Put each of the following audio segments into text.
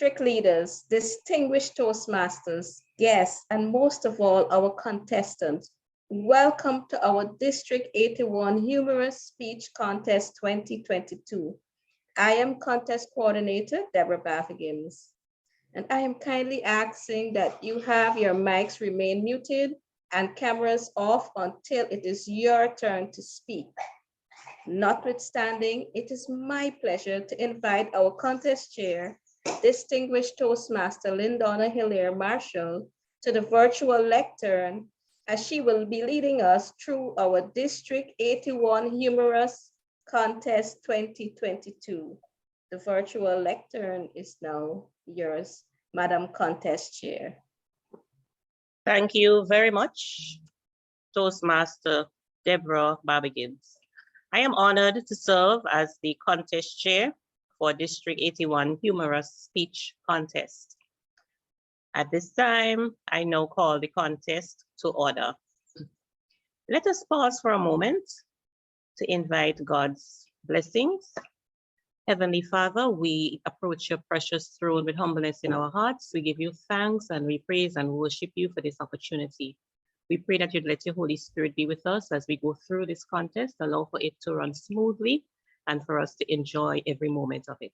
district leaders, distinguished Toastmasters, guests, and most of all, our contestants, welcome to our District 81 Humorous Speech Contest 2022. I am Contest Coordinator, Deborah Bathigims, and I am kindly asking that you have your mics remain muted and cameras off until it is your turn to speak. Notwithstanding, it is my pleasure to invite our contest chair, distinguished Toastmaster Lindonna Hilaire Marshall, to the virtual lectern as she will be leading us through our District 81 Humorous Contest 2022. The virtual lectern is now yours, Madam Contest Chair. Thank you very much, Toastmaster Deborah Bathigims. I am honored to serve as the contest chair for District 81 Humorous Speech Contest. At this time, I now call the contest to order. Let us pause for a moment to invite God's blessings. Heavenly Father, we approach your precious throne with humbleness in our hearts. We give you thanks and we praise and worship you for this opportunity. We pray that you'd let your Holy Spirit be with us as we go through this contest, allow for it to run smoothly and for us to enjoy every moment of it.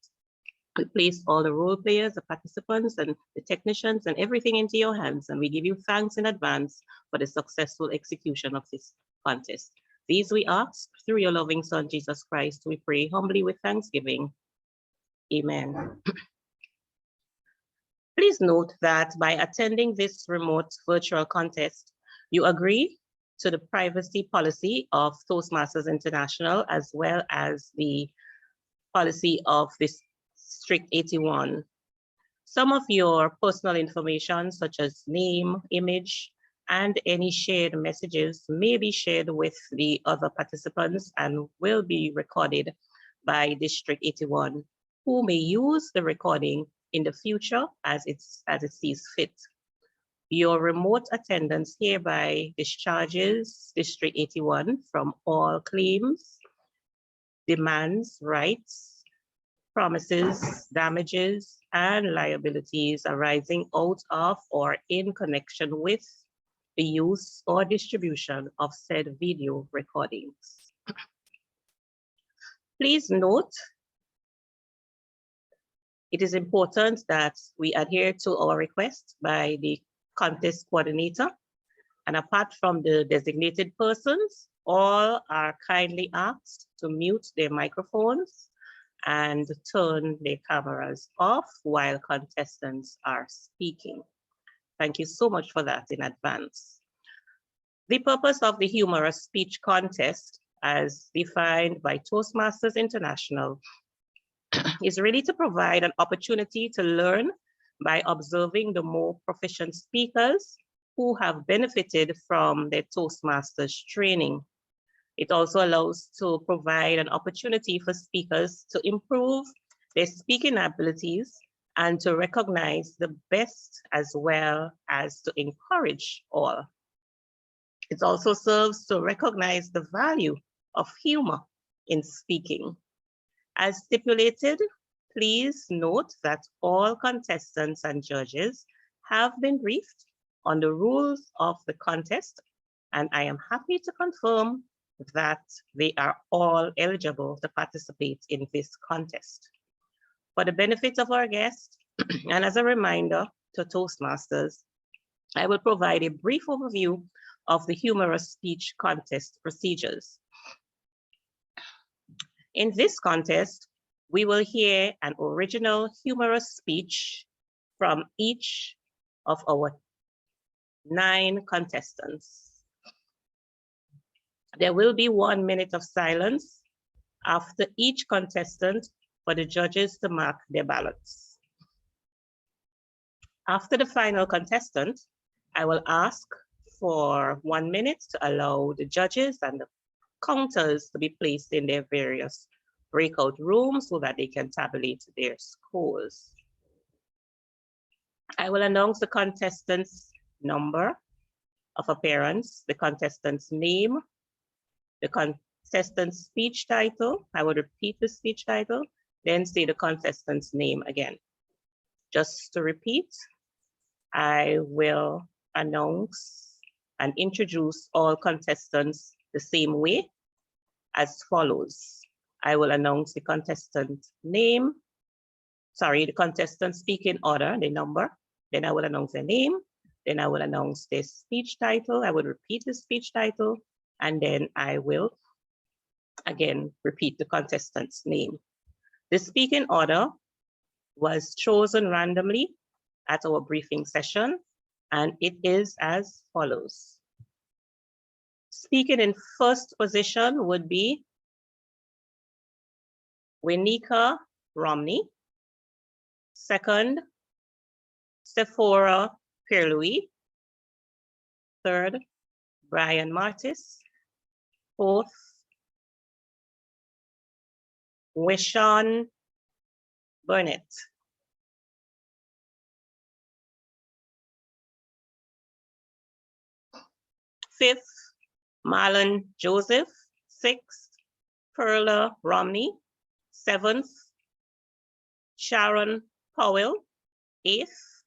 We place all the role players, the participants, and the technicians and everything into your hands, and we give you thanks in advance for the successful execution of this contest. These we ask through your loving Son, Jesus Christ. We pray humbly with thanksgiving. Amen. Please note that by attending this remote virtual contest, you agree to the privacy policy of Toastmasters International, as well as the policy of this District 81. Some of your personal information, such as name, image, and any shared messages may be shared with the other participants and will be recorded by District 81, who may use the recording in the future as it sees fit. Your remote attendance hereby discharges District 81 from all claims, demands, rights, promises, damages, and liabilities arising out of or in connection with the use or distribution of said video recordings. Please note, it is important that we adhere to our request by the contest coordinator, and apart from the designated persons, all are kindly asked to mute their microphones and turn their cameras off while contestants are speaking. Thank you so much for that in advance. The purpose of the Humorous Speech Contest, as defined by Toastmasters International, is really to provide an opportunity to learn by observing the more proficient speakers who have benefited from their Toastmasters training. It also allows to provide an opportunity for speakers to improve their speaking abilities and to recognize the best as well as to encourage all. It also serves to recognize the value of humor in speaking. As stipulated, please note that all contestants and judges have been briefed on the rules of the contest, and I am happy to confirm that they are all eligible to participate in this contest. For the benefit of our guests, and as a reminder to Toastmasters, I will provide a brief overview of the Humorous Speech Contest procedures. In this contest, we will hear an original humorous speech from each of our 9 contestants. There will be 1 minute of silence after each contestant for the judges to mark their ballots. After the final contestant, I will ask for 1 minute to allow the judges and the counters to be placed in their various breakout rooms so that they can tabulate their scores. I will announce the contestant's number of appearance, the contestant's name, the contestant's speech title. I will repeat the speech title, then say the contestant's name again. Just to repeat, I will announce and introduce all contestants the same way as follows. I will announce the contestant name, the contestant speaking order, the number, then I will announce their name, then I will announce their speech title, I will repeat the speech title, and then I will again repeat the contestant's name. The speaking order was chosen randomly at our briefing session, and it is as follows. Speaking in first position would be Winika Romney. Second, Sephora Pierre-Louis. Third, Brian Martis. Fourth, Wishon Burnett. Fifth, Marlon Joseph. Sixth, Perla Romney. Seventh, Sharon Powell. Eighth,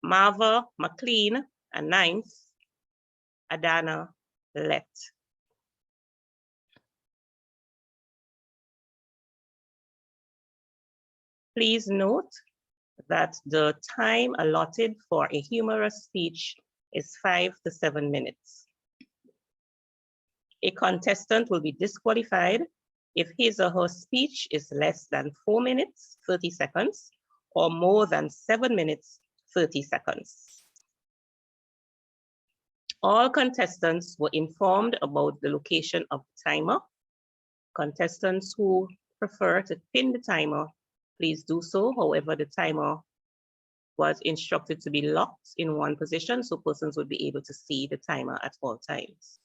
Marva McLean. And ninth, Adana Lett. Please note that the time allotted for a humorous speech is 5 to 7 minutes. A contestant will be disqualified if his or her speech is less than 4 minutes, 30 seconds, or more than 7 minutes, 30 seconds. All contestants were informed about the location of the timer. Contestants who prefer to pin the timer, please do so. However, the timer was instructed to be locked in one position so persons would be able to see the timer at all times.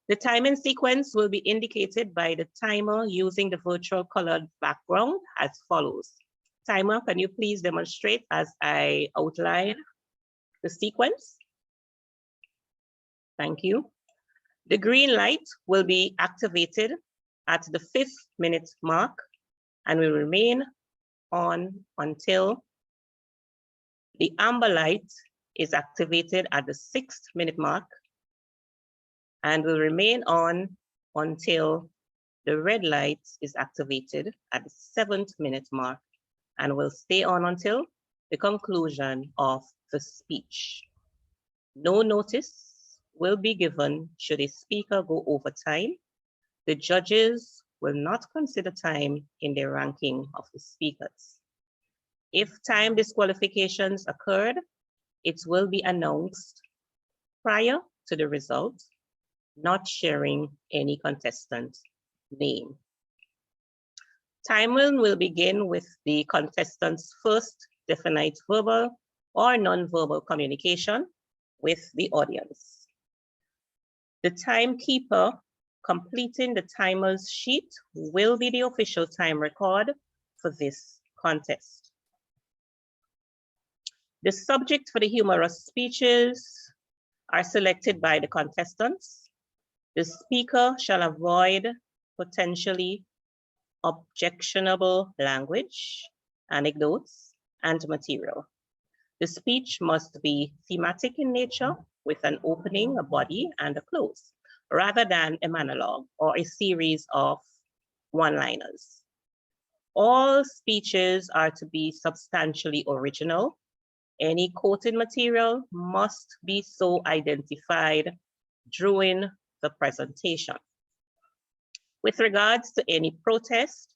The timing sequence will be indicated by the timer using the virtual colored background as follows. Timer, can you please demonstrate as I outline the sequence? Thank you. The green light will be activated at the 5th minute mark and will remain on until the amber light is activated at the 6th minute mark and will remain on until the red light is activated at the 7th minute mark and will stay on until the conclusion of the speech. No notice will be given should a speaker go over time. The judges will not consider time in their ranking of the speakers. If time disqualifications occurred, it will be announced prior to the result, not sharing any contestant name. Timing will begin with the contestant's first definite verbal or non-verbal communication with the audience. The timekeeper completing the timer's sheet will be the official time record for this contest. The subject for the humorous speeches are selected by the contestants. The speaker shall avoid potentially objectionable language, anecdotes, and material. The speech must be thematic in nature with an opening, a body, and a close, rather than a monologue or a series of one-liners. All speeches are to be substantially original. Any quoted material must be so identified during the presentation. With regards to any protest,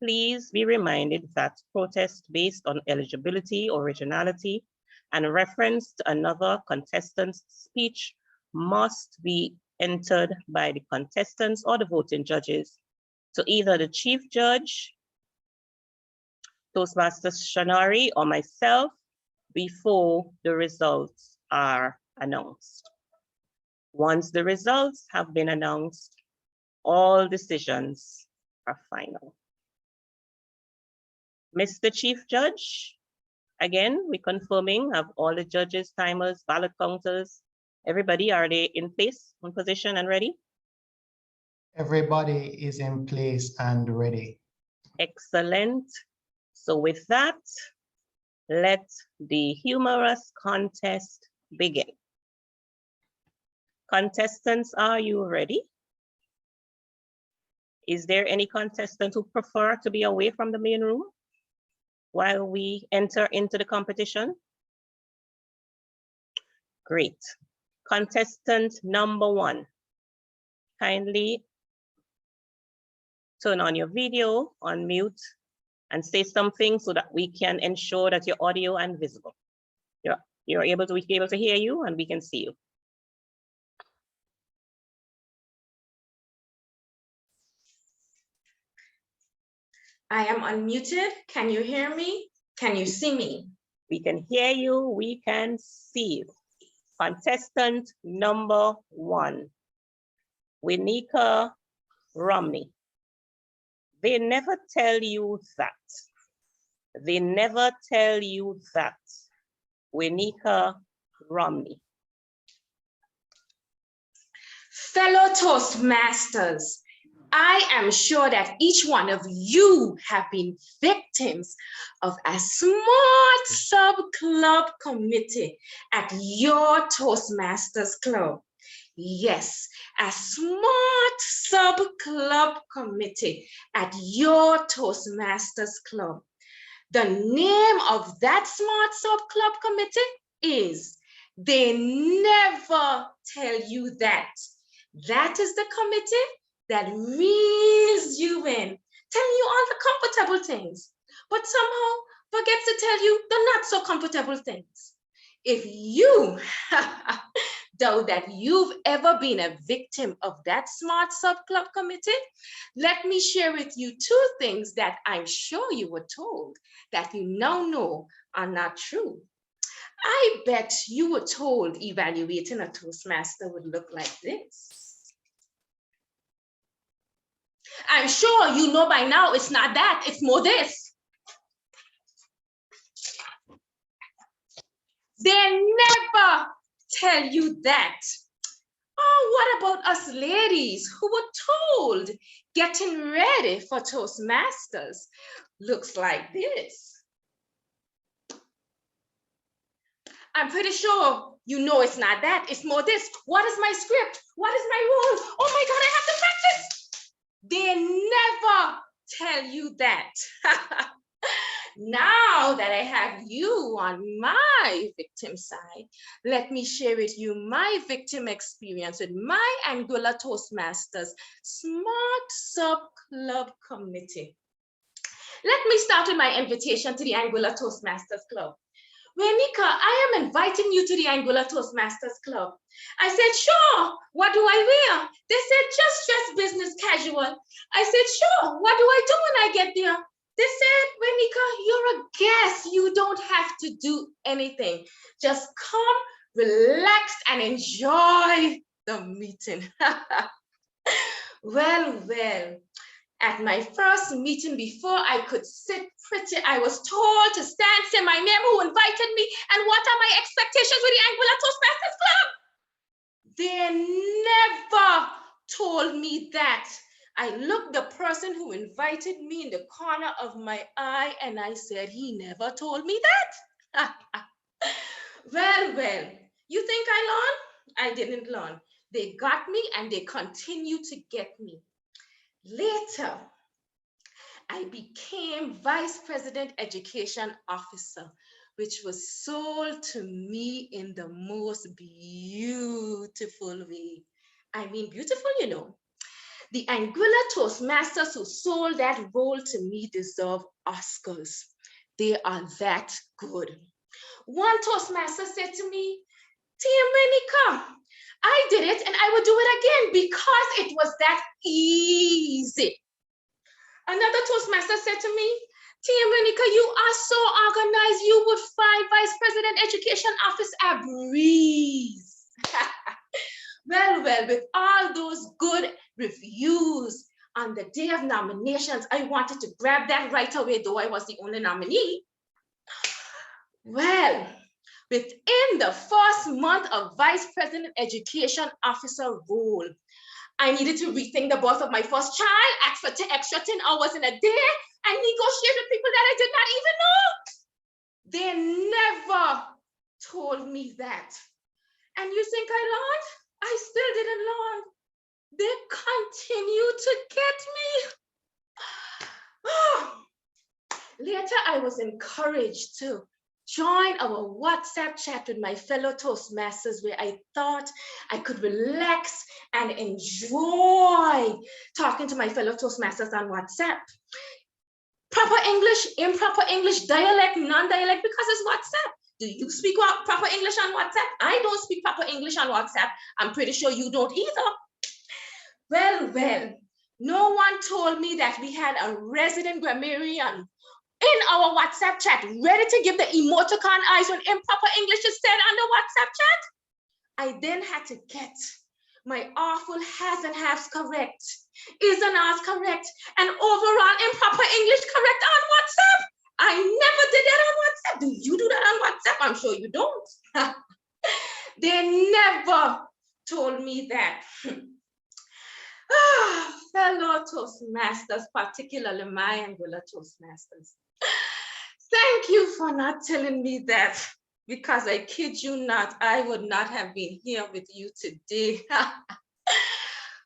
please be reminded that protest based on eligibility, originality, and reference to another contestant's speech must be entered by the contestants or the voting judges to either the chief judge, Toastmasters Shanari, or myself before the results are announced. Once the results have been announced, all decisions are final. Mr. Chief Judge, again, we're confirming, have all the judges, timers, ballot counters, everybody, are they in place, in position and ready? Everybody is in place and ready. Excellent. So with that, let the humorous contest begin. Contestants, are you ready? Is there any contestant who prefer to be away from the main room while we enter into the competition? Great. Contestant number 1, kindly turn on your video, unmute, and say something so that we can ensure that your audio and visible. You're able to, we can able to hear you and we can see you. I am unmuted. Can you hear me? Can you see me? We can hear you, we can see you. Contestant number 1, Winika Romney. They never tell you that. They never tell you that. Winika Romney. Fellow Toastmasters, I am sure that each one of you have been victims of a smart sub-club committee at your Toastmasters club. Yes, a smart sub-club committee at your Toastmasters club. The name of that smart sub-club committee is They Never Tell You That. That is the committee that reels you in, telling you all the comfortable things, but somehow forgets to tell you the not so comfortable things. If you doubt that you've ever been a victim of that smart sub-club committee, let me share with you 2 things that I'm sure you were told that you now know are not true. I bet you were told evaluating a Toastmaster would look like this. I'm sure you know by now it's not that, it's more this. They never tell you that. Oh, what about us ladies who were told getting ready for Toastmasters looks like this? I'm pretty sure you know it's not that, it's more this. What is my script? What is my role? Oh my God, I have to practice. They never tell you that. Now that I have you on my victim side, let me share with you my victim experience with my Anguilla Toastmasters Smart Sub-Club Committee. Let me start with my invitation to the Anguilla Toastmasters Club. Winika, I am inviting you to the Anguilla Toastmasters Club. I said, sure, what do I wear? They said, just dress business casual. I said, sure, what do I do when I get there? They said, Winika, you're a guest. You don't have to do anything. Just come, relax, and enjoy the meeting. Well, at my first meeting, before I could sit pretty, I was told to stand, say my name, who invited me, and what are my expectations with the Anguilla Toastmasters Club? They never told me that. I looked the person who invited me in the corner of my eye and I said, he never told me that. Well, you think I learned? I didn't learn. They got me and they continue to get me. Later, I became Vice President Education Officer, which was sold to me in the most beautiful way. I mean, beautiful, you know. The Anguilla Toastmasters who sold that role to me deserve Oscars. They are that good. One Toastmaster said to me, Tia Monica, I did it and I would do it again because it was that easy. Another Toastmaster said to me, Tia Monica, you are so organized, you would find Vice President Education Office a breeze. Well, with all those good reviews on the day of nominations, I wanted to grab that right away, though I was the only nominee. Well, within the first month of Vice President Education Officer role, I needed to rethink the birth of my first child, ask for extra 10 hours in a day, and negotiate with people that I did not even know. They never told me that. And you think I learned? I still didn't learn. They continue to get me. Later, I was encouraged to join our WhatsApp chat with my fellow Toastmasters, where I thought I could relax and enjoy talking to my fellow Toastmasters on WhatsApp. Proper English, improper English, dialect, non-dialect, because it's WhatsApp. Do you speak proper English on WhatsApp? I don't speak proper English on WhatsApp. I'm pretty sure you don't either. Well, no one told me that we had a resident grammarian in our WhatsApp chat, ready to give the emoticon eyes when improper English is said on the WhatsApp chat. I then had to get my awful has and haves correct, is and are's correct, and overall improper English correct on WhatsApp. I never did that on WhatsApp. Do you do that on WhatsApp? I'm sure you don't. They never told me that. Fellow Toastmasters, particularly my Angular Toastmasters, thank you for not telling me that, because I kid you not, I would not have been here with you today.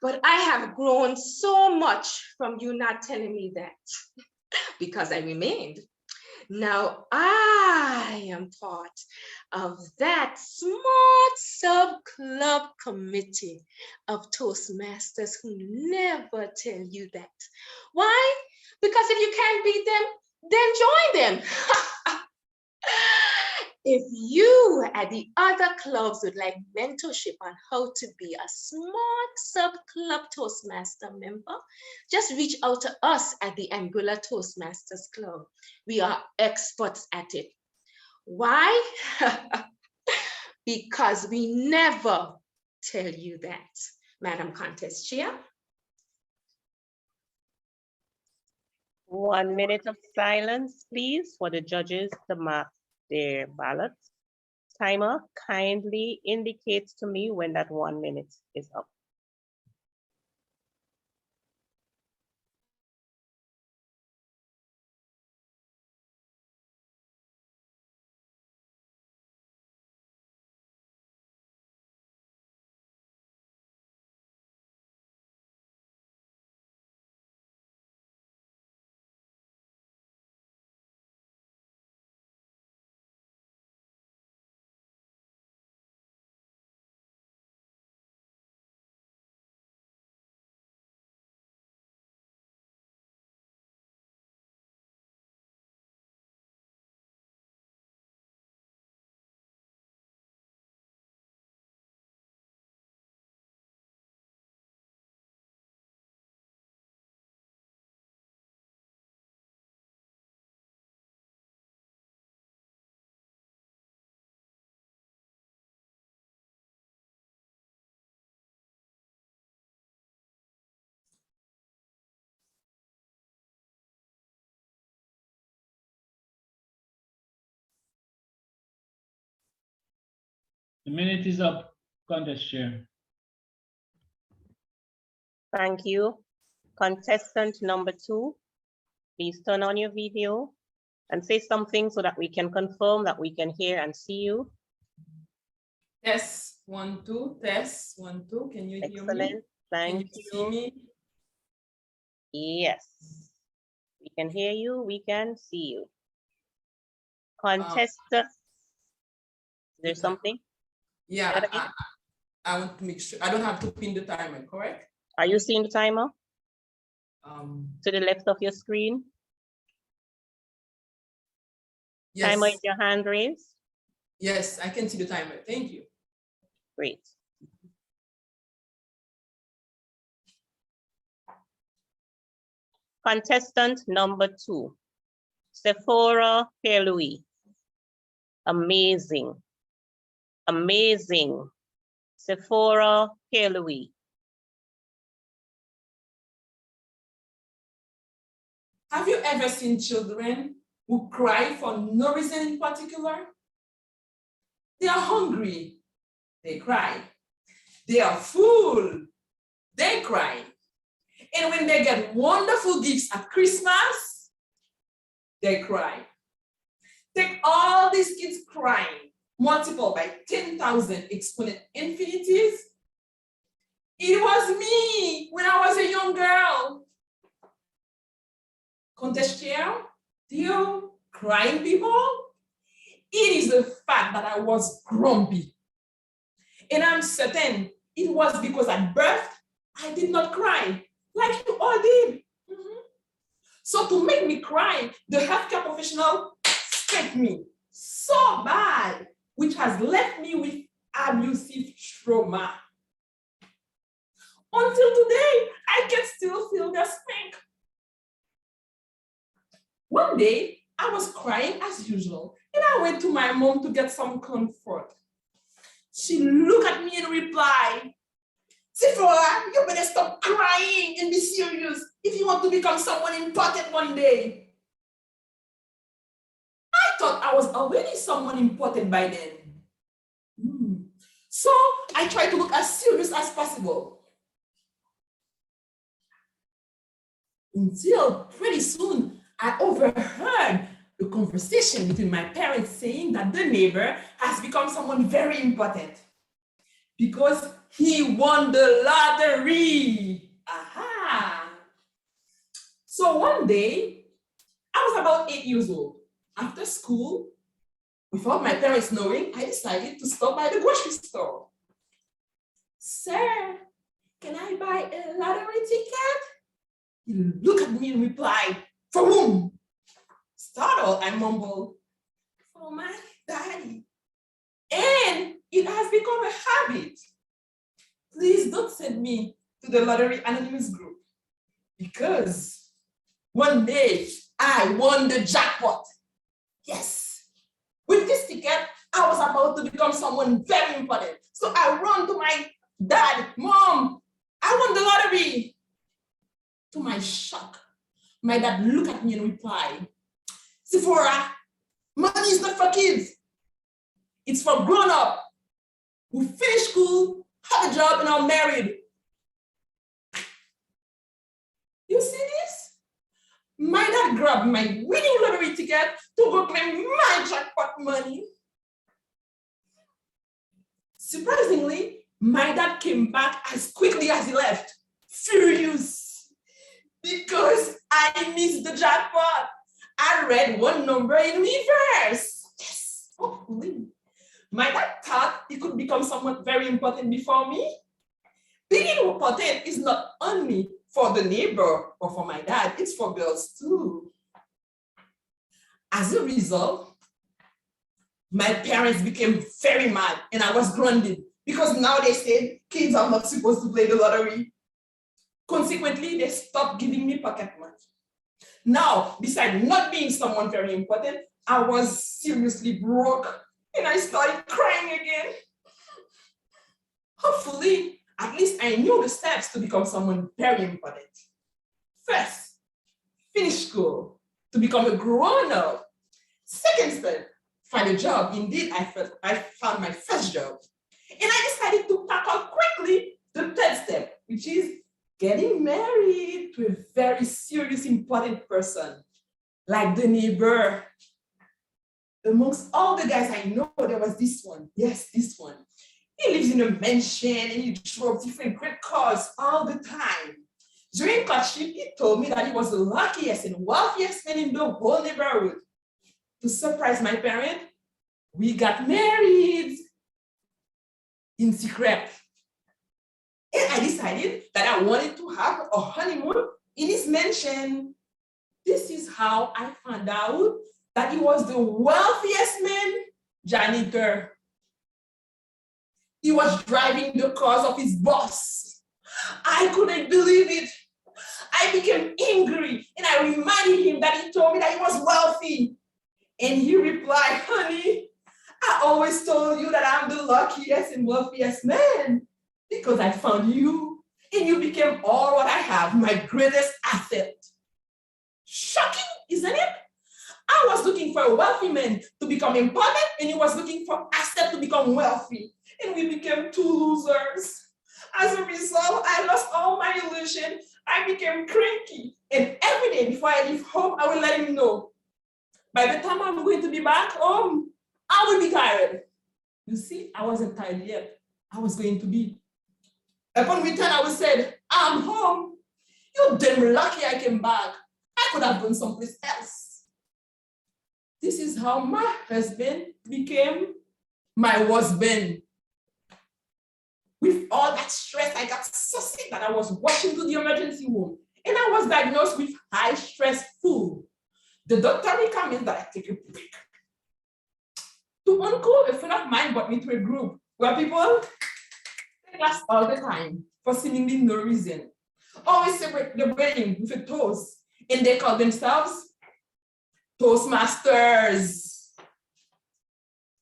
But I have grown so much from you not telling me that, because I remained. Now I am part of that smart sub-club committee of Toastmasters who never tell you that. Why? Because if you can't beat them, then join them. If you at the other clubs would like mentorship on how to be a smart sub-club Toastmaster member, just reach out to us at the Anguilla Toastmasters Club. We are experts at it. Why? Because we never tell you that. Madam Contest Chair. 1 minute of silence, please, for the judges to mark their ballots. Timer kindly indicates to me when that 1 minute is up. The minute is up, Contest Chair. Thank you. Contestant number 2, please turn on your video and say something so that we can confirm that we can hear and see you. Test 1 2, test 1 2. Can you hear me? Excellent. Thank Can you you. see me? Yes. We can hear you. We can see you. Contestant. There's something? Yeah, I want to make sure I don't have to pin the timer, correct? Are you seeing the timer? To the left of your screen? Yes. Timer is your hand raised? Yes, I can see the timer. Thank you. Great. Contestant number 2, Sephora Pierre-Louis. Amazing. Amazing. Sephora Pierre-Louis. Have you ever seen children who cry for no reason in particular? They are hungry, they cry. They are full, they cry. And when they get wonderful gifts at Christmas, they cry. Take all these kids crying, multiple by 10,000 exponent infinities. It was me when I was a young girl. Contest chair, Theo, crying people. It is the fact that I was grumpy. And I'm certain it was because at birth, I did not cry like you all did. So to make me cry, the healthcare professional spanked me so bad, which has left me with abusive trauma. Until today, I can still feel the spank. One day, I was crying as usual, and I went to my mom to get some comfort. She looked at me and replied, Sephora, you better stop crying and be serious if you want to become someone important one day. I thought I was already someone important by then. So I tried to look as serious as possible. Until pretty soon, I overheard the conversation between my parents saying that the neighbor has become someone very important because he won the lottery. Aha! So one day, I was about 8 years old. After school, without my parents knowing, I decided to stop by the grocery store. Sir, can I buy a lottery ticket? He looked at me and replied, for whom? Startled, I mumbled, for my daddy. And it has become a habit. Please don't send me to the Lottery Anonymous group because one day I won the jackpot. Yes. With this ticket, I was about to become someone very important. So I ran to my dad, Mom, I won the lottery. To my shock, my dad looked at me and replied, Sephora, money is not for kids. It's for grown-up who finish school, have a job, and are married. You see this? My dad grabbed my winning lottery ticket to go claim my jackpot money. Surprisingly, my dad came back as quickly as he left, furious. Because I missed the jackpot. I read one number in reverse. Yes, hopefully. My dad thought he could become someone very important before me. Being important is not only for the neighbor or for my dad, it's for girls too. As a result, my parents became very mad and I was grounded because now they said kids are not supposed to play the lottery. Consequently, they stopped giving me pocket money. Now, besides not being someone very important, I was seriously broke and I started crying again. Hopefully, at least I knew the steps to become someone very important. First, finish school to become a grown-up. Second step, find a job. Indeed, I found my first job. And I decided to tackle quickly the third step, which is getting married to a very serious, important person, like the neighbor. Amongst all the guys I know, there was this one. Yes, this one. He lives in a mansion and he drove different great cars all the time. During courtship, he told me that he was the luckiest and wealthiest man in the whole neighborhood. To surprise my parents, we got married in secret. And I decided that I wanted to have a honeymoon in his mansion. This is how I found out that he was the wealthiest man janitor. He was driving the cars of his boss. I couldn't believe it. I became angry and I reminded him that he told me that he was wealthy. And he replied, honey, I always told you that I'm the luckiest and wealthiest man because I found you and you became all what I have, my greatest asset. Shocking, isn't it? I was looking for a wealthy man to become important and he was looking for asset to become wealthy. And we became two losers. As a result, I lost all my illusion. I became cranky. And every day before I leave home, I will let him know, By the time I'm going to be back home, I will be tired. You see, I wasn't tired yet. I was going to be. Upon return, I was said, I'm home. You're damn lucky I came back. I could have gone someplace else. This is how my husband became my husband. With all that stress, I got so sick that I was rushed to the emergency room. And I was diagnosed with high stress flu. The doctor recommended that I take a break. To uncle, a friend of mine brought me to a group where people take class all the time for seemingly no reason. Always celebrate the brain with a toast, and they call themselves Toastmasters.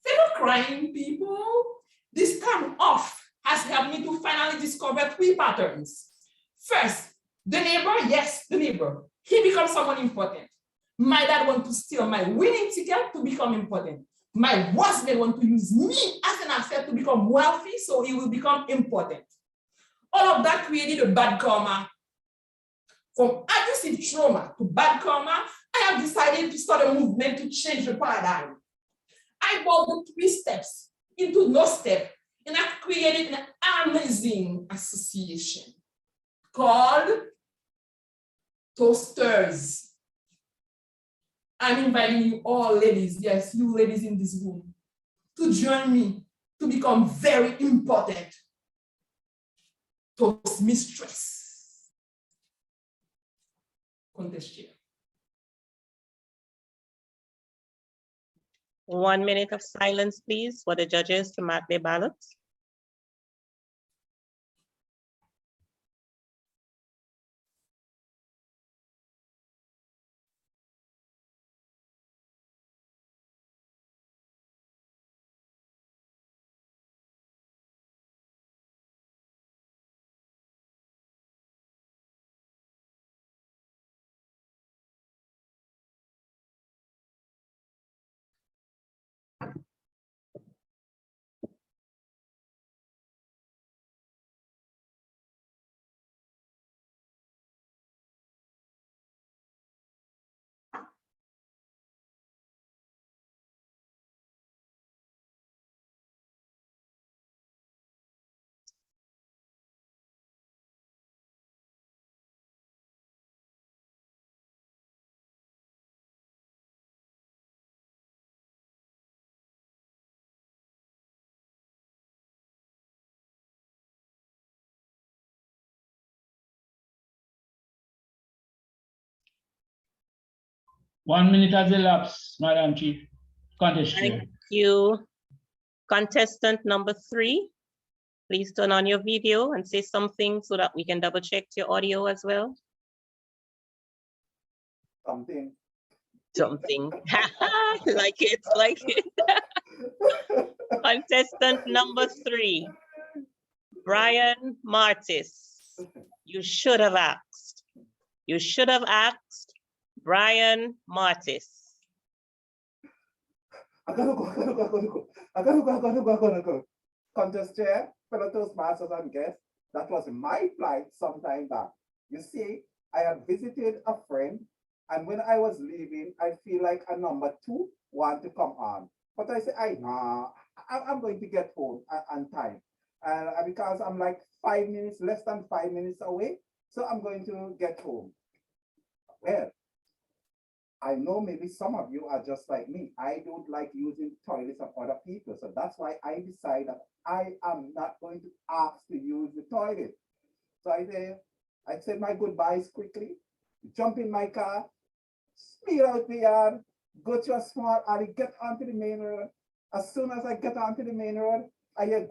Fellow crying people, this time off has helped me to finally discover 3 patterns. First, the neighbor, yes, the neighbor, he becomes someone important. My dad wants to steal my winning ticket to become important. My husband wants to use me as an asset to become wealthy, so he will become important. All of that created a bad karma. From abusive trauma to bad karma, I have decided to start a movement to change the paradigm. I boiled the 3 steps into no step, and I've created an amazing association called Toasters. I'm inviting you all ladies, yes, you ladies in this room, to join me to become very important Toastmistress. Contest chair. 1 minute of silence, please, for the judges to mark their ballots. One minute has elapsed, Madam Chief. Contest chair. Thank you. Contestant number 3, please turn on your video and say something so that we can double check your audio as well. Something. Something. Like it, like it. Contestant number 3, Brian Martis. You should have asked. You should have asked Brian Martis. I gotta go. Contest chair, fellow Toastmasters and guests, that was my plight some time back. You see, I had visited a friend, and when I was leaving, I feel like a number 2 want to come on. But I said, I'm going to get home on time. Because I'm like 5 minutes, less than 5 minutes away, so I'm going to get home. Well, I know maybe some of you are just like me. I don't like using toilets of other people. So that's why I decided that I am not going to ask to use the toilet. So I said my goodbyes quickly, jump in my car, speed out the yard, go to a small alley, get onto the main road. As soon as I get onto the main road, I hear,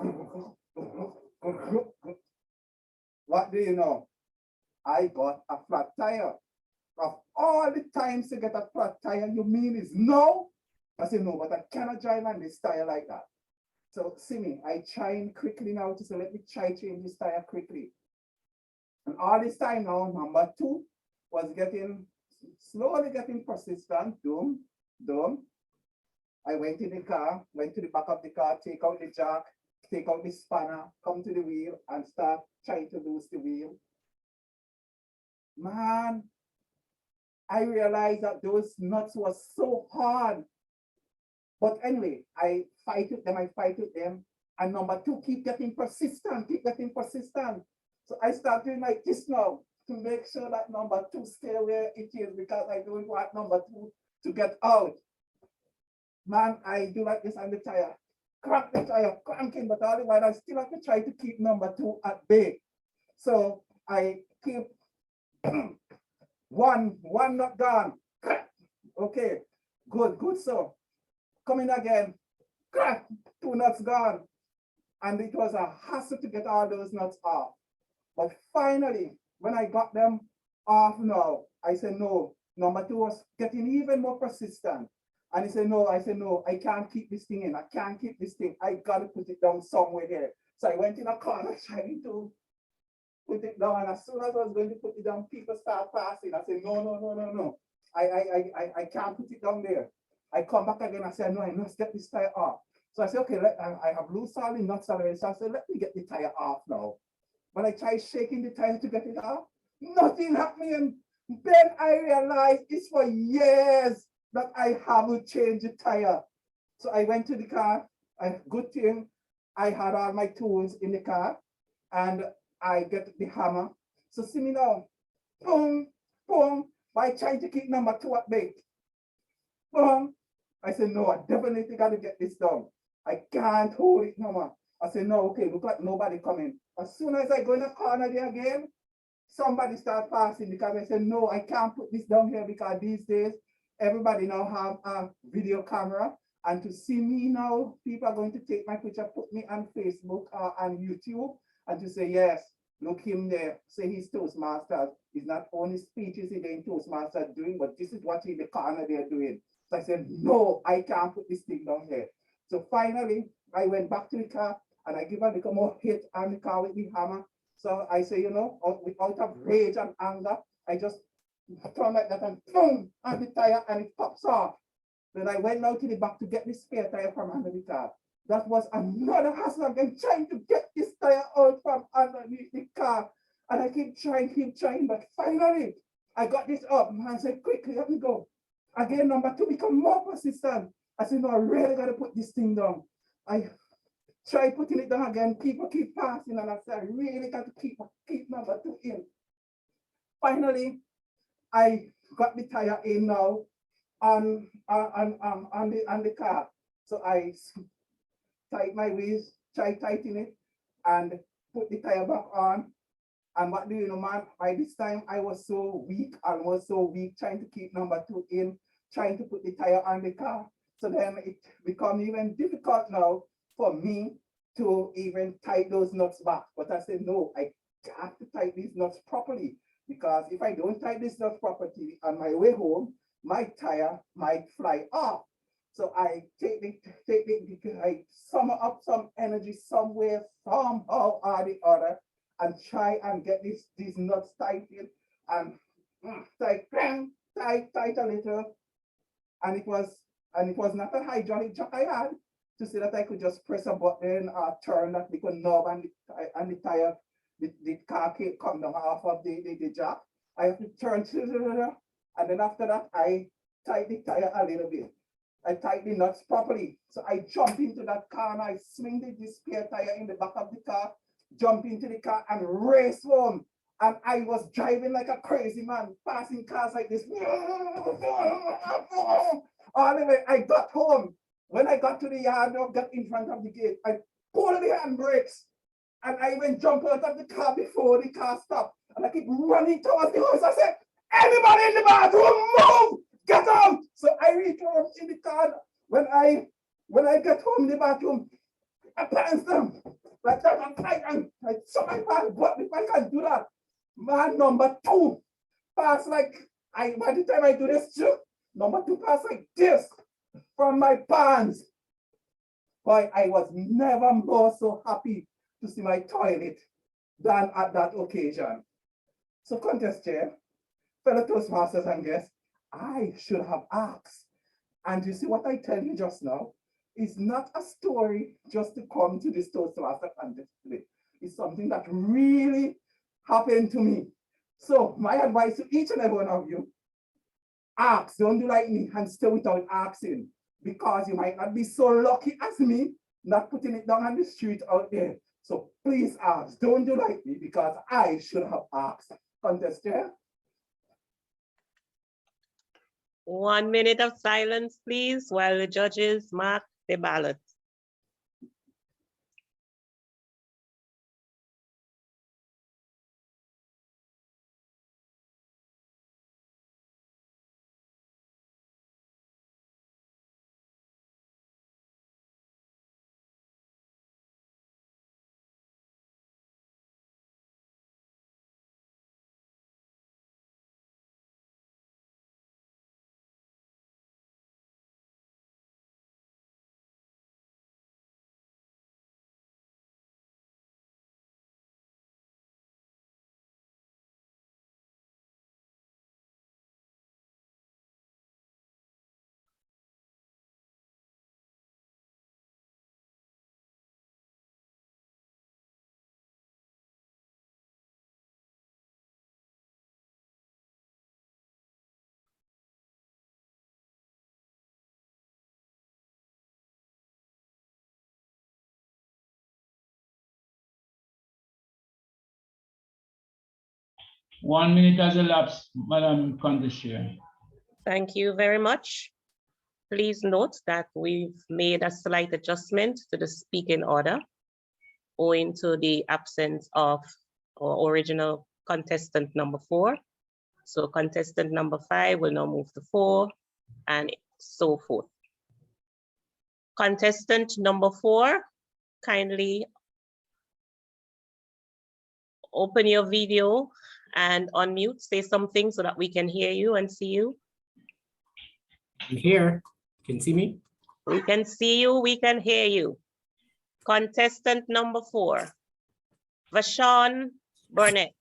what do you know? I got a flat tire. Of all the times to get a flat tire, you mean is no? I said, no, but I cannot drive on this tire like that. So see me, I chime quickly now to say, let me try change this tire quickly. And all this time now, number 2 was slowly getting persistent, doom. I went in the car, went to the back of the car, take out the jack, take out the spanner, come to the wheel and start trying to loose the wheel. Man, I realized that those nuts were so hard. But anyway, I fight with them. And number two, keep getting persistent. So I start doing like this now to make sure that number two stay where it is, because I don't want number two to get out. Man, I do like this on the tire. Crank the tire, cranking, but all the while I still have to try to keep number two at bay. So I keep one not gone. Okay, good. So coming again, crack, two nuts gone. And it was a hassle to get all those nuts off. But finally, when I got them off now, I said, no, number two was getting even more persistent. And he said, no, I said, no, I can't keep this thing in. I can't keep this thing. I got to put it down somewhere here. So I went in a corner trying to put it down. And as soon as I was going to put it down, people start passing. I said, no. I can't put it down there. I come back again. I said, no, I must get this tire off. So I said, okay, I have loose solid, not solid. So I said, let me get the tire off now. When I tried shaking the tire to get it off, nothing happening. And then I realized it's for years that I haven't changed the tire. So I went to the car. Good thing I had all my tools in the car, and I get the hammer. So see me now, boom, by trying to keep number two at bay. Boom. I said, no, I definitely got to get this done. I can't hold it no more. I said, no, okay, look like nobody coming. As soon as I go in the corner there again, somebody start passing, because I said, no, I can't put this down here, because these days, everybody now have a video camera. And to see me now, people are going to take my picture, put me on Facebook or on YouTube, and to say, yes, look him there, say he's Toastmasters. He's not only speeches he's in Toastmasters doing, but this is what in the corner they're doing. So I said, no, I can't put this thing down here. So finally, I went back to the car and I give a little more hit on the car with the hammer. So I say, you know, out of rage and anger, I just turn like that and boom on the tire and it pops off. Then I went out to the back to get the spare tire from under the car. That was another hassle again, trying to get this tire out from underneath the car. And I keep trying, but finally I got this up and I said, quickly, let me go. Again, number two become more persistent. I said, no, I really got to put this thing down. I try putting it down again. People keep passing, and I said, I really got to keep number two in. Finally, I got the tire in now on the car. So I tight my waist, try tighten it, and put the tire back on. And what do you know, man? By this time, I was so weak, trying to keep number two in, trying to put the tire on the car. So then it become even difficult now for me to even tie those nuts back. But I said, no, I have to tie these nuts properly, because if I don't tie these nuts properly on my way home, my tire might fly off. So I I sum up some energy somewhere, somehow or the other, and try and get these nuts tightened and tight a little. And it was not a hydraulic jack I had to say that I could just press a button or turn that little knob and the tire, the car can't come down off of the jack. I have to turn, and then after that, I tied the tire a little bit. I tied the nuts properly. So I jump into that car and I swing the spare tire in the back of the car, jump into the car and race home. And I was driving like a crazy man, passing cars like this. All the way, I got home. When I got to the yard, I got in front of the gate, I pulled the handbrakes and I even jumped out of the car before the car stopped. And I keep running towards the house. I said, anybody in the bathroom, move, get out. So I reach home in the car. When I get home in the bathroom, I pants them like that and I saw my pants, but if I can do that, man, number two pass like, by the time I do this, number two pass like this from my pants. Boy, I was never more so happy to see my toilet than at that occasion. So contest chair, fellow Toastmasters and guests, I should have asked. And you see what I tell you just now is not a story just to come to this Toastmaster contest today. It's something that really happened to me. So my advice to each and every one of you, Ask, don't do like me and stay without asking, because you might not be so lucky as me, not putting it down on the street out there. So please ask, don't do like me, because I should have asked. Contest Chair. 1 minute of silence, please, while the judges mark the ballot. One minute has elapsed, Madam Contest Chair. Thank you very much. Please note that we've made a slight adjustment to the speaking order owing to the absence of our original contestant number 4. So contestant number 5 will now move to 4 and so forth. Contestant number 4, kindly open your video and unmute, say something so that we can hear you and see you. I'm here. Can you see me? We can see you, we can hear you. Contestant number 4, Vashon Burnett.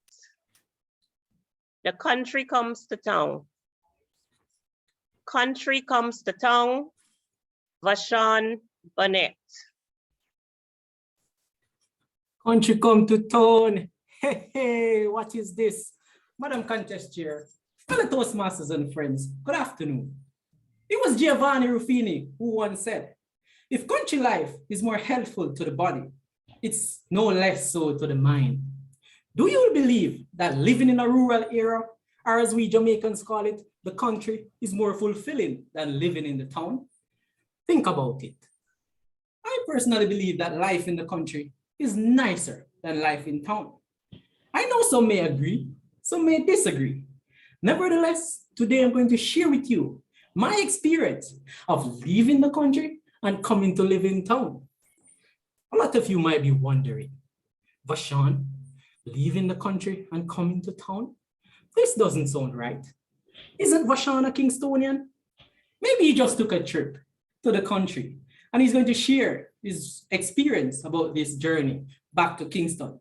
The country comes to town. Country comes to town, Vashon Burnett. Country come to town. Hey, hey, what is this? Madam Contest Chair, fellow Toastmasters and friends, good afternoon. It was Giovanni Ruffini who once said, if country life is more helpful to the body, it's no less so to the mind. Do you believe that living in a rural area, or as we Jamaicans call it, the country, is more fulfilling than living in the town? Think about it. I personally believe that life in the country is nicer than life in town. I know some may agree, some may disagree. Nevertheless, today I'm going to share with you my experience of leaving the country and coming to live in town. A lot of you might be wondering, Vashon, leaving the country and coming to town? This doesn't sound right. Isn't Vashon a Kingstonian? Maybe he just took a trip to the country and he's going to share his experience about this journey back to Kingston.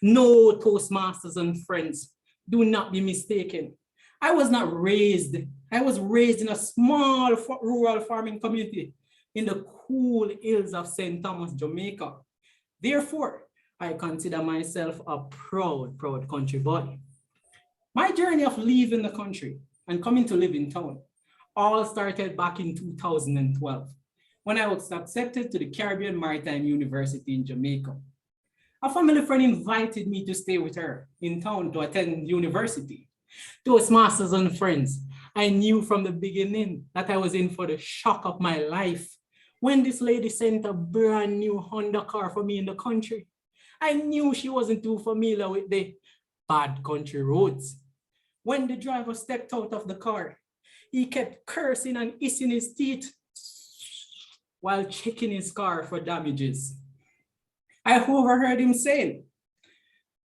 No, Toastmasters and friends, do not be mistaken. I was raised in a small rural farming community in the cool hills of St. Thomas, Jamaica. Therefore, I consider myself a proud country boy. My journey of leaving the country and coming to live in town all started back in 2012 when I was accepted to the Caribbean Maritime University in Jamaica. A family friend invited me to stay with her in town to attend university. Toastmasters and friends, I knew from the beginning that I was in for the shock of my life when this lady sent a brand new Honda car for me in the country. I knew she wasn't too familiar with the bad country roads. When the driver stepped out of the car, he kept cursing and hissing his teeth while checking his car for damages. I overheard him saying,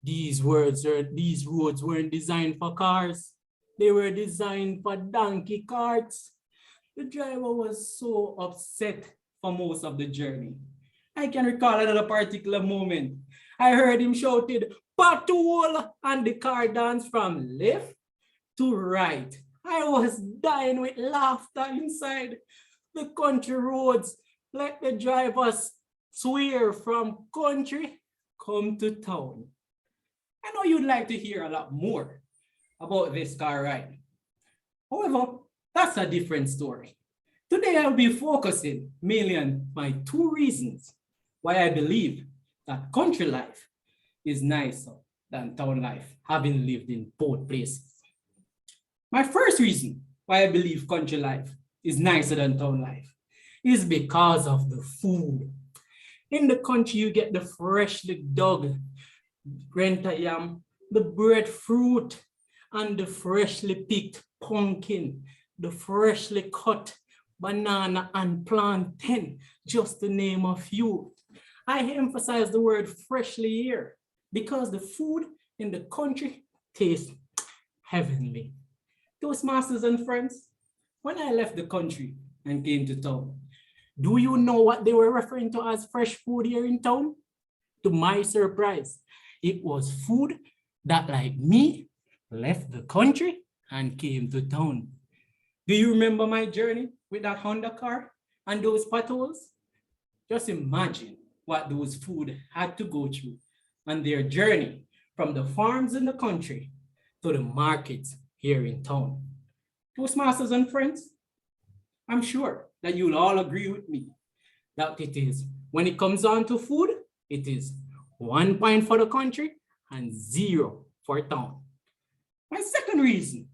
these roads weren't designed for cars. They were designed for donkey carts. The driver was so upset for most of the journey. I can recall another particular moment. I heard him shouted, "Patrol!" and the car danced from left to right. I was dying with laughter inside. The country roads let the drivers swear from country come to town. I know you'd like to hear a lot more about this car ride. However, that's a different story. Today, I'll be focusing mainly on my two reasons why I believe that country life is nicer than town life, having lived in both places. My first reason why I believe country life is nicer than town life is because of the food. In the country, you get the freshly dug renta yam, the breadfruit, and the freshly picked pumpkin, the freshly cut banana and plantain, just to name a few. I emphasize the word freshly here because the food in the country tastes heavenly. Toastmasters and friends, when I left the country and came to town, do you know what they were referring to as fresh food here in town? To my surprise, it was food that, like me, left the country and came to town. Do you remember my journey with that Honda car and those potholes? Just imagine what those food had to go through on their journey from the farms in the country to the markets here in town. Toastmasters and friends, I'm sure that you'll all agree with me that it is, when it comes on to food, it is 1 point for the country and 0 for town. My second reason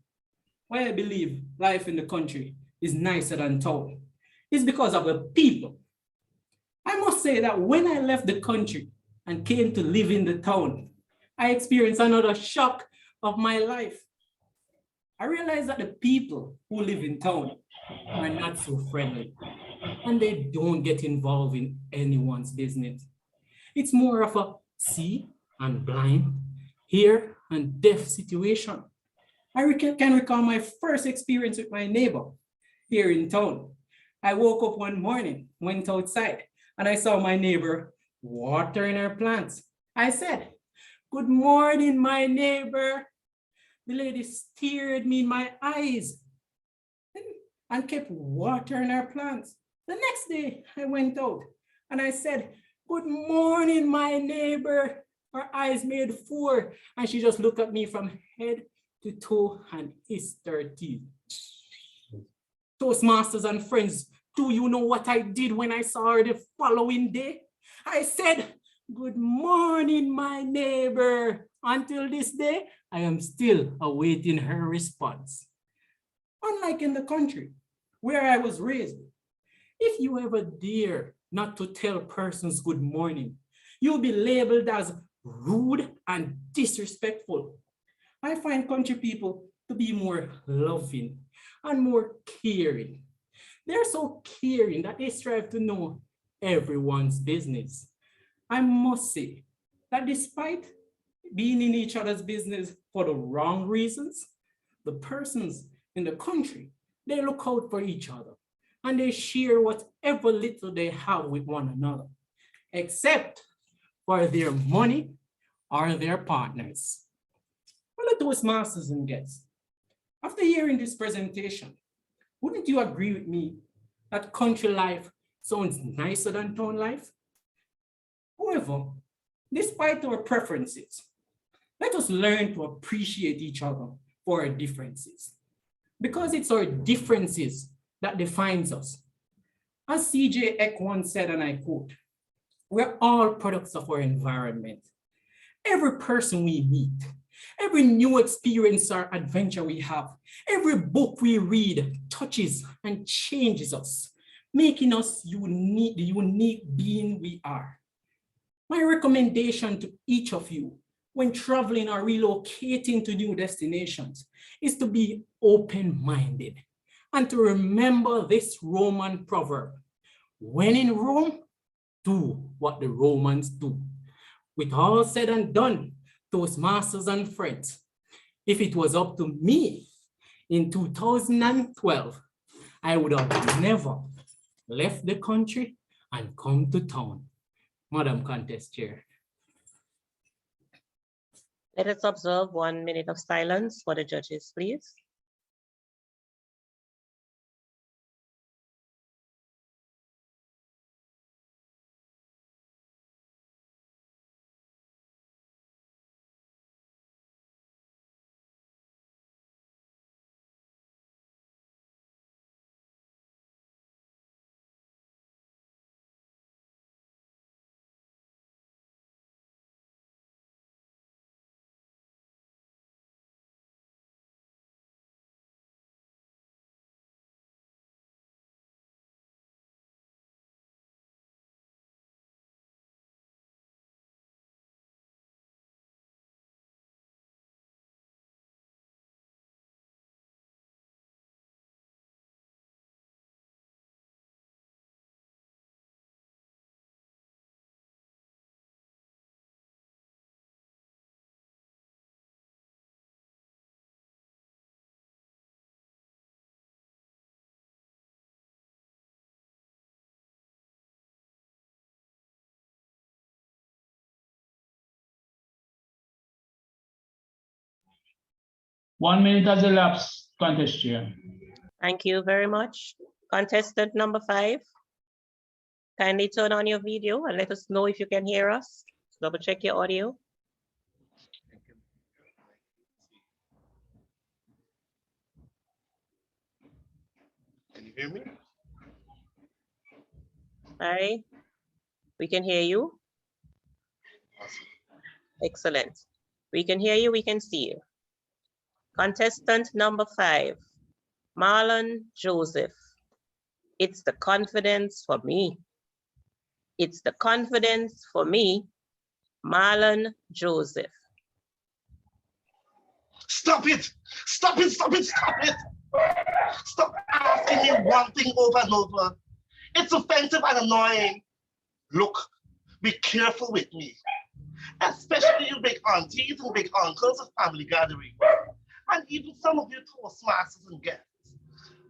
why I believe life in the country is nicer than town is because of the people. I must say that when I left the country and came to live in the town, I experienced another shock of my life. I realized that the people who live in town are not so friendly and they don't get involved in anyone's business. It's more of a see and blind, hear and deaf situation. I can recall my first experience with my neighbor here in town. I woke up one morning, went outside, and I saw my neighbor watering her plants. I said, "Good morning, my neighbor." The lady stared me in my eyes and kept watering her plants. The next day, I went out and I said, "Good morning, my neighbor." Her eyes made 4, and she just looked at me from head to toe and hissed her teeth. Toastmasters and friends, do you know what I did when I saw her the following day? I said, "Good morning, my neighbor." Until this day, I am still awaiting her response. Unlike in the country where I was raised, if you ever dare not to tell persons good morning, you'll be labeled as rude and disrespectful. I find country people to be more loving and more caring. They're so caring that they strive to know everyone's business. I must say that despite being in each other's business for the wrong reasons, the persons in the country, they look out for each other and they share whatever little they have with one another, except for their money or their partners. Well, Toastmasters and guests, after hearing this presentation, wouldn't you agree with me that country life sounds nicer than town life? However, despite our preferences, let us learn to appreciate each other for our differences, because it's our differences that defines us. As C.J. Eck once said, and I quote, "We're all products of our environment. Every person we meet, every new experience or adventure we have, every book we read touches and changes us, making us the unique being we are." My recommendation to each of you when traveling or relocating to new destinations is to be open-minded and to remember this Roman proverb: when in Rome, do what the Romans do. With all said and done, Toastmasters and friends, if it was up to me in 2012, I would have never left the country and come to town. Madam Contest Chair. Let us observe 1 minute of silence for the judges, please. 1 minute has elapsed, contest chair. Thank you very much. Contestant number 5, kindly turn on your video and let us know if you can hear us. Double check your audio. Can you hear me? Hi, we can hear you. Awesome. Excellent. We can hear you, we can see you. Contestant number 5, Marlon Joseph. It's the confidence for me. It's the confidence for me, Marlon Joseph. Stop it! Stop it! Stop it! Stop it! Stop asking me one thing over and over. It's offensive and annoying. Look, be careful with me, especially you big aunties and big uncles at family gatherings, and even some of you Toastmasters and guests.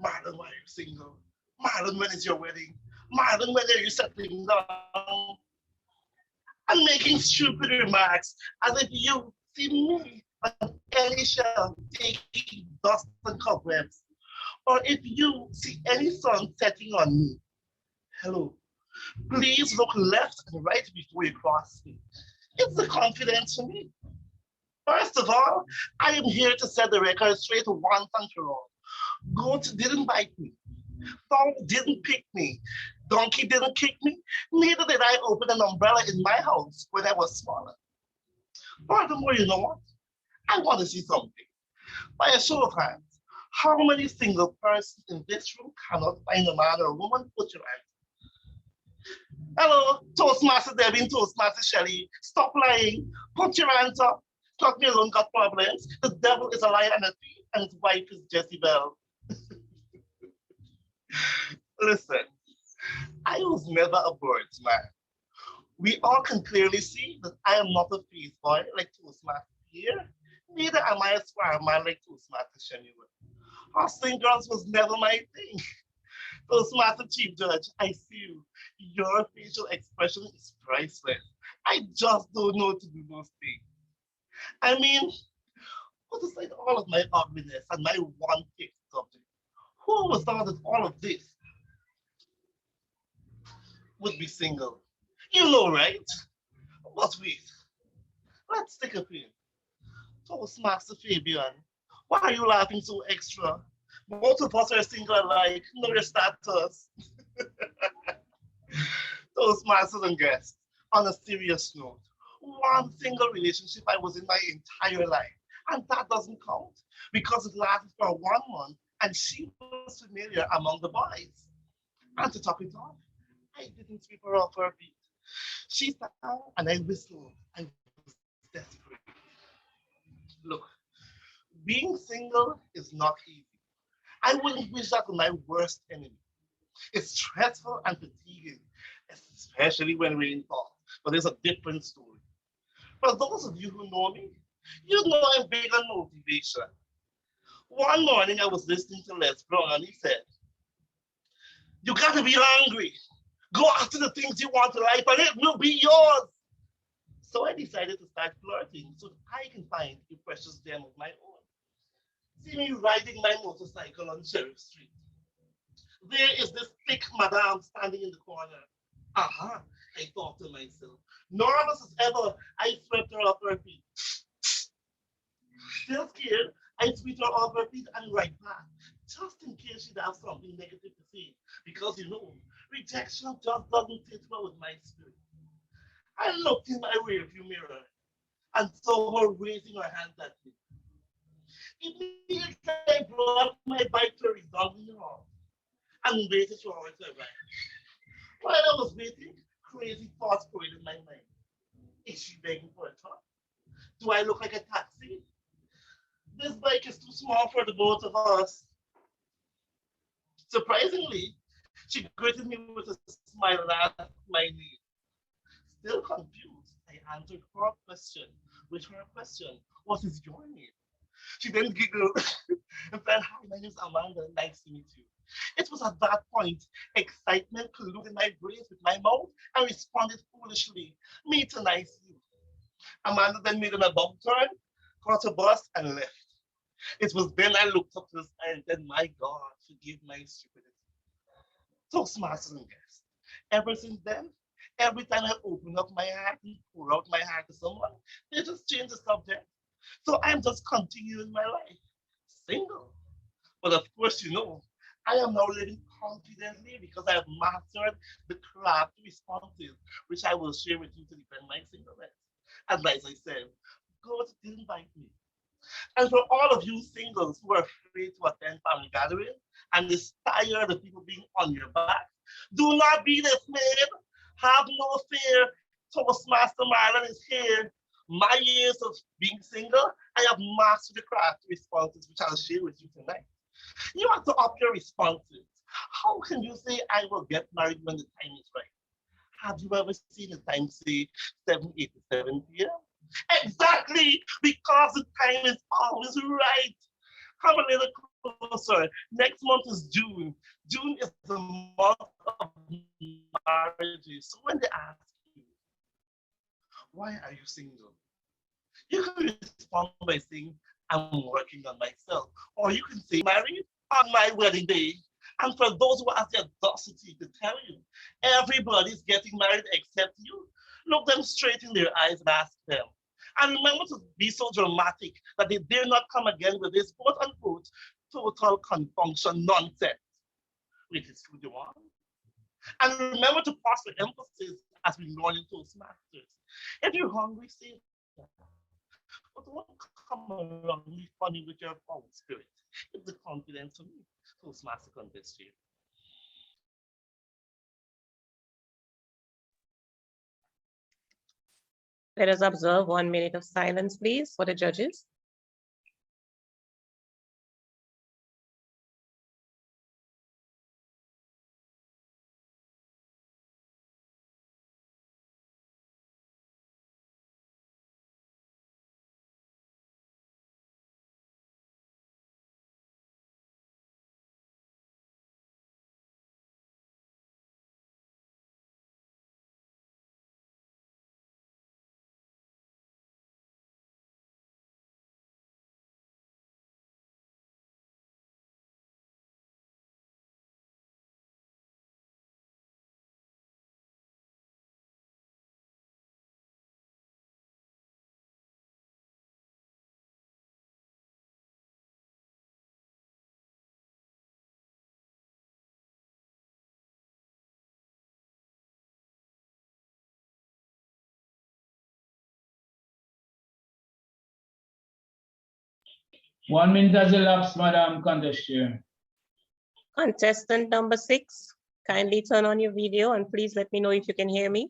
Marlon, why are you single? Marlon, when is your wedding? Marlon, when are you settling down? And making stupid remarks as if you see me on any shelf taking dust and cobwebs, or if you see any sun setting on me. Hello, please look left and right before you cross me. It's the confidence for me. First of all, I am here to set the record straight once and for all. Goat didn't bite me. Dog didn't pick me. Donkey didn't kick me. Neither did I open an umbrella in my house when I was smaller. Furthermore, you know what? I want to see something. By a show of hands, how many single persons in this room cannot find a man or a woman? Put your hand. Hello, Toastmaster Debbie and Toastmaster Shelley. Stop lying. Put your hands up. Not me alone got problems. The devil is a liar and a thief, and his wife is Jezebel. Listen, I was never a birds man. We all can clearly see that I am not a face boy like Toastmaster here. Neither am I a square man like Toastmaster Shelley. Hustling girls was never my thing. Toastmaster Chief Judge, I see you. Your facial expression is priceless. I just don't know to do those things. I mean, put aside all of my ugliness and my one fixed subject. Who was thought that all of this would be single? You know, right? But wait, let's take a pin. Toastmaster Fabian, why are you laughing so extra? Both of us are single alike, know your status. Toastmasters and guests, on a serious note, one single relationship I was in my entire life, and that doesn't count because it lasted for 1 month and she was familiar among the boys. And to top it off, I didn't sweep her off her feet. She sang and I whistled. I was desperate. Look, being single is not easy. I wouldn't wish that on my worst enemy. It's stressful and fatiguing, especially when rain falls, but there's a different story. For those of you who know me, you know I'm big on motivation. One morning I was listening to Les Brown and he said, you gotta be hungry. Go after the things you want in life and it will be yours. So I decided to start flirting so that I can find a precious gem of my own. See me riding my motorcycle on Sheriff Street. There is this thick madame standing in the corner. Aha, I thought to myself. Nervous as ever, I swept her off her feet. Still scared, I swept her off her feet and right back, just in case she'd have something negative to say. Because you know, rejection just doesn't sit well with my spirit. I looked in my rearview mirror and saw her raising her hands at me. Immediately, I brought my bike to a resounding halt and waited for her to arrive. While I was waiting, crazy thoughts going in my mind. Is she begging for a truck? Do I look like a taxi? This bike is too small for the both of us. Surprisingly, she greeted me with a smile and asked my name. Still confused, I answered her question with her question, what is your name? She then giggled and said, hi, my name is Amanda, nice to meet you. It was at that point, excitement colluded my brains with my mouth and responded foolishly, me to nice you. Amanda then made an about turn, caught a bus and left. It was then I looked up to the sky and said, my God, forgive my stupidity. Toastmasters and guests. Ever since then, every time I open up my heart and pour out my heart to someone, they just change the subject. So I'm just continuing my life, single. But of course, I am now living confidently because I have mastered the craft responses, which I will share with you to defend my singleness. And as I said, God did invite me. And for all of you singles who are afraid to attend family gatherings and is tired of people being on your back, do not be dismayed. Have no fear. Toastmaster Marlon is here. My years of being single, I have mastered the craft responses, which I'll share with you tonight. You have to up your responses. How can you say I will get married when the time is right? Have you ever seen the time say 7:87 p.m.? Exactly, because the time is always right. Come a little closer. Next month is June. June is the month of marriages. So when they ask you, why are you single? You can respond by saying, I'm working on myself. Or you can say, married on my wedding day. And for those who have the audacity to tell you, everybody's getting married except you, look them straight in their eyes and ask them. And remember to be so dramatic that they dare not come again with this quote unquote total confunction nonsense, which is who they want. And remember to pass the emphasis as we learn in Toastmasters. If you're hungry, say that. But don't come around me funny with your foul spirit. It's the confidence of me. Toastmaster contest here. Let us observe 1 minute of silence, please, for the judges. One minute has elapsed, Madam Contest Chair. Contestant number 6, kindly turn on your video and please let me know if you can hear me.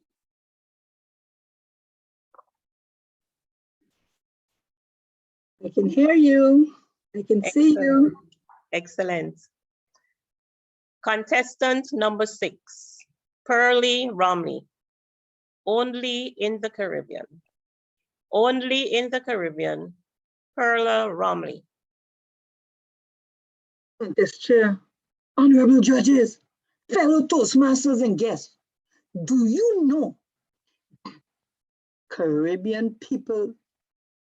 I can hear you. I can see you. Excellent. Contestant number 6, Pearlie Romney. Only in the Caribbean. Only in the Caribbean, Perla Romney. Contest Chair, honorable judges, fellow Toastmasters and guests, do you know Caribbean people,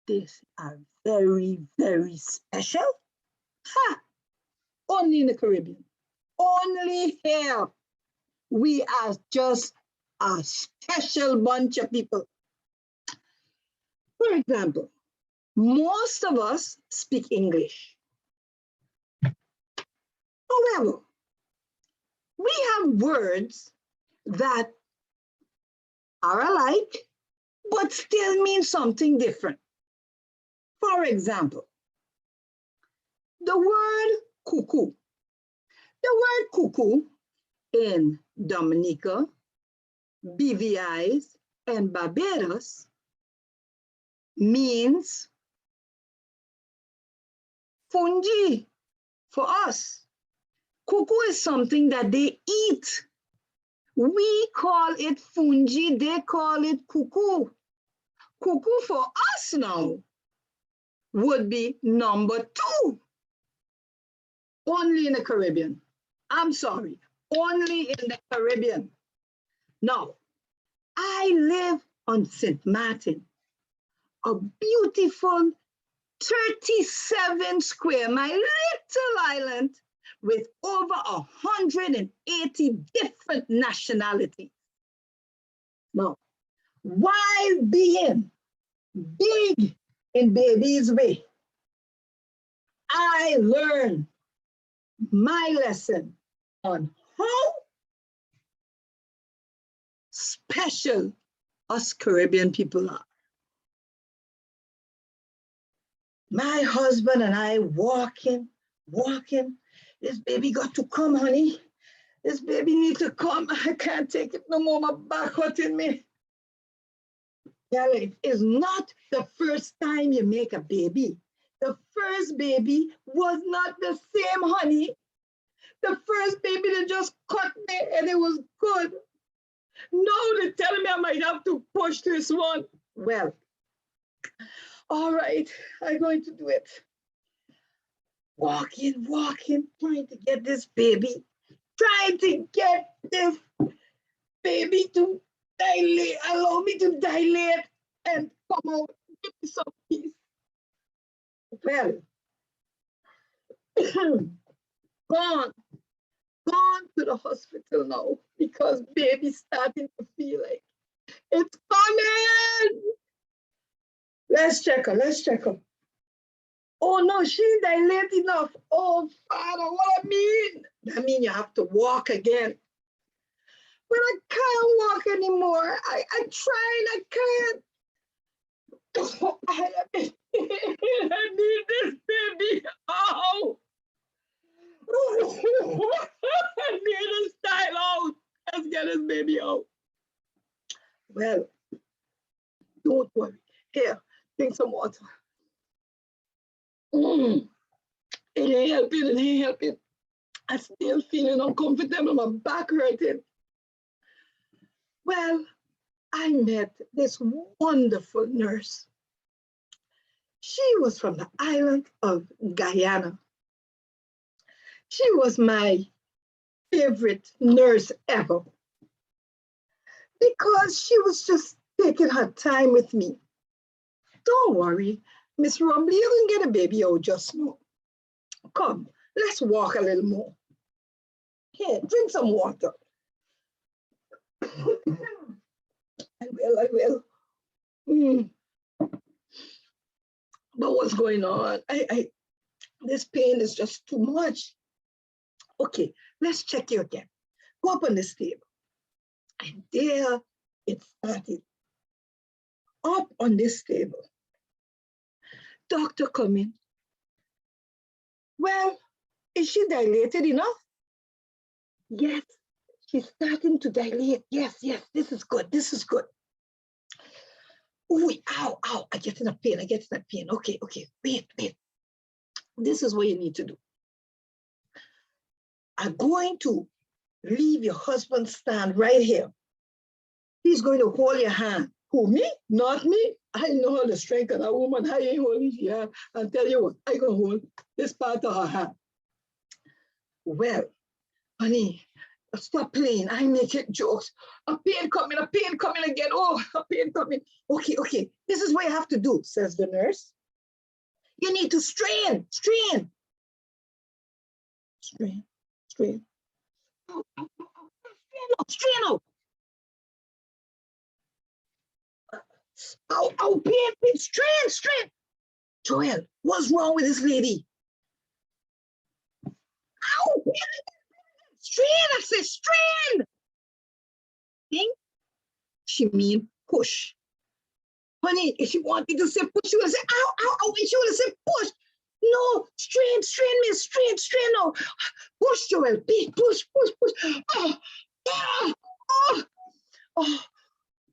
they are very, very special? Ha! Only in the Caribbean. Only here. We are just a special bunch of people. For example, most of us speak English. However, we have words that are alike, but still mean something different. For example, the word cuckoo. The word cuckoo in Dominica, BVI's, and Barbados means fungi for us. Cuckoo is something that they eat. We call it fungi, they call it cuckoo. Cuckoo for us now would be number 2. Only in the Caribbean. I'm sorry, only in the Caribbean. Now, I live on St. Martin, a beautiful 37 square, my little island with over 180 different nationalities. Now, while being big in baby's way, I learned my lesson on how special us Caribbean people are. My husband and I walking. This baby got to come, honey. This baby need to come. I can't take it no more. My back hurting me. It is not the first time you make a baby. The first baby was not the same, honey. The first baby, they just cut me and it was good. Now they're telling me I might have to push this one. Well, all right, I'm going to do it. Walking, trying to get this baby, trying to get this baby to dilate, allow me to dilate and come out, give me some peace. Well, gone to the hospital now because baby's starting to feel like it's coming. Let's check her. Oh no, she ain't dilated enough. Oh, Father, what I mean? That means you have to walk again. But I can't walk anymore. I tried, I can't. Oh, I need this baby. Oh. I need to style out. Let's get this baby out. Well, don't worry. Here, drink some water. It ain't helping. I'm still feeling uncomfortable. My back hurting. Well, I met this wonderful nurse. She was from the island of Guyana. She was my favorite nurse ever because she was just taking her time with me. Don't worry, Miss Rumbly, you can get a baby out just now. Come, let's walk a little more. Here, drink some water. I will. But what's going on? This pain is just too much. Okay, let's check you again. Go up on this table. And there it started. Up on this table. Doctor come in. Well, is she dilated enough? Yes, she's starting to dilate. Yes, this is good. Ooh, ow, I'm getting a pain. Okay, wait. This is what you need to do. I'm going to leave your husband stand right here. He's going to hold your hand. Who, me? Not me. I know the strength of that woman. I ain't holding your hand. I'll tell you what, I can hold this part of her hand. Well, honey, stop playing. I make it jokes. A pain coming again. Oh, a pain coming. Okay. This is what you have to do, says the nurse. You need to strain. Strain out. Oh, pain, strain. Joel, what's wrong with this lady? Ow, strain, I said strain. Think? She mean push. Honey, if she wanted to say push, she would say ow, and she would have said push. No, strain, strain, no. Push, Joel, push.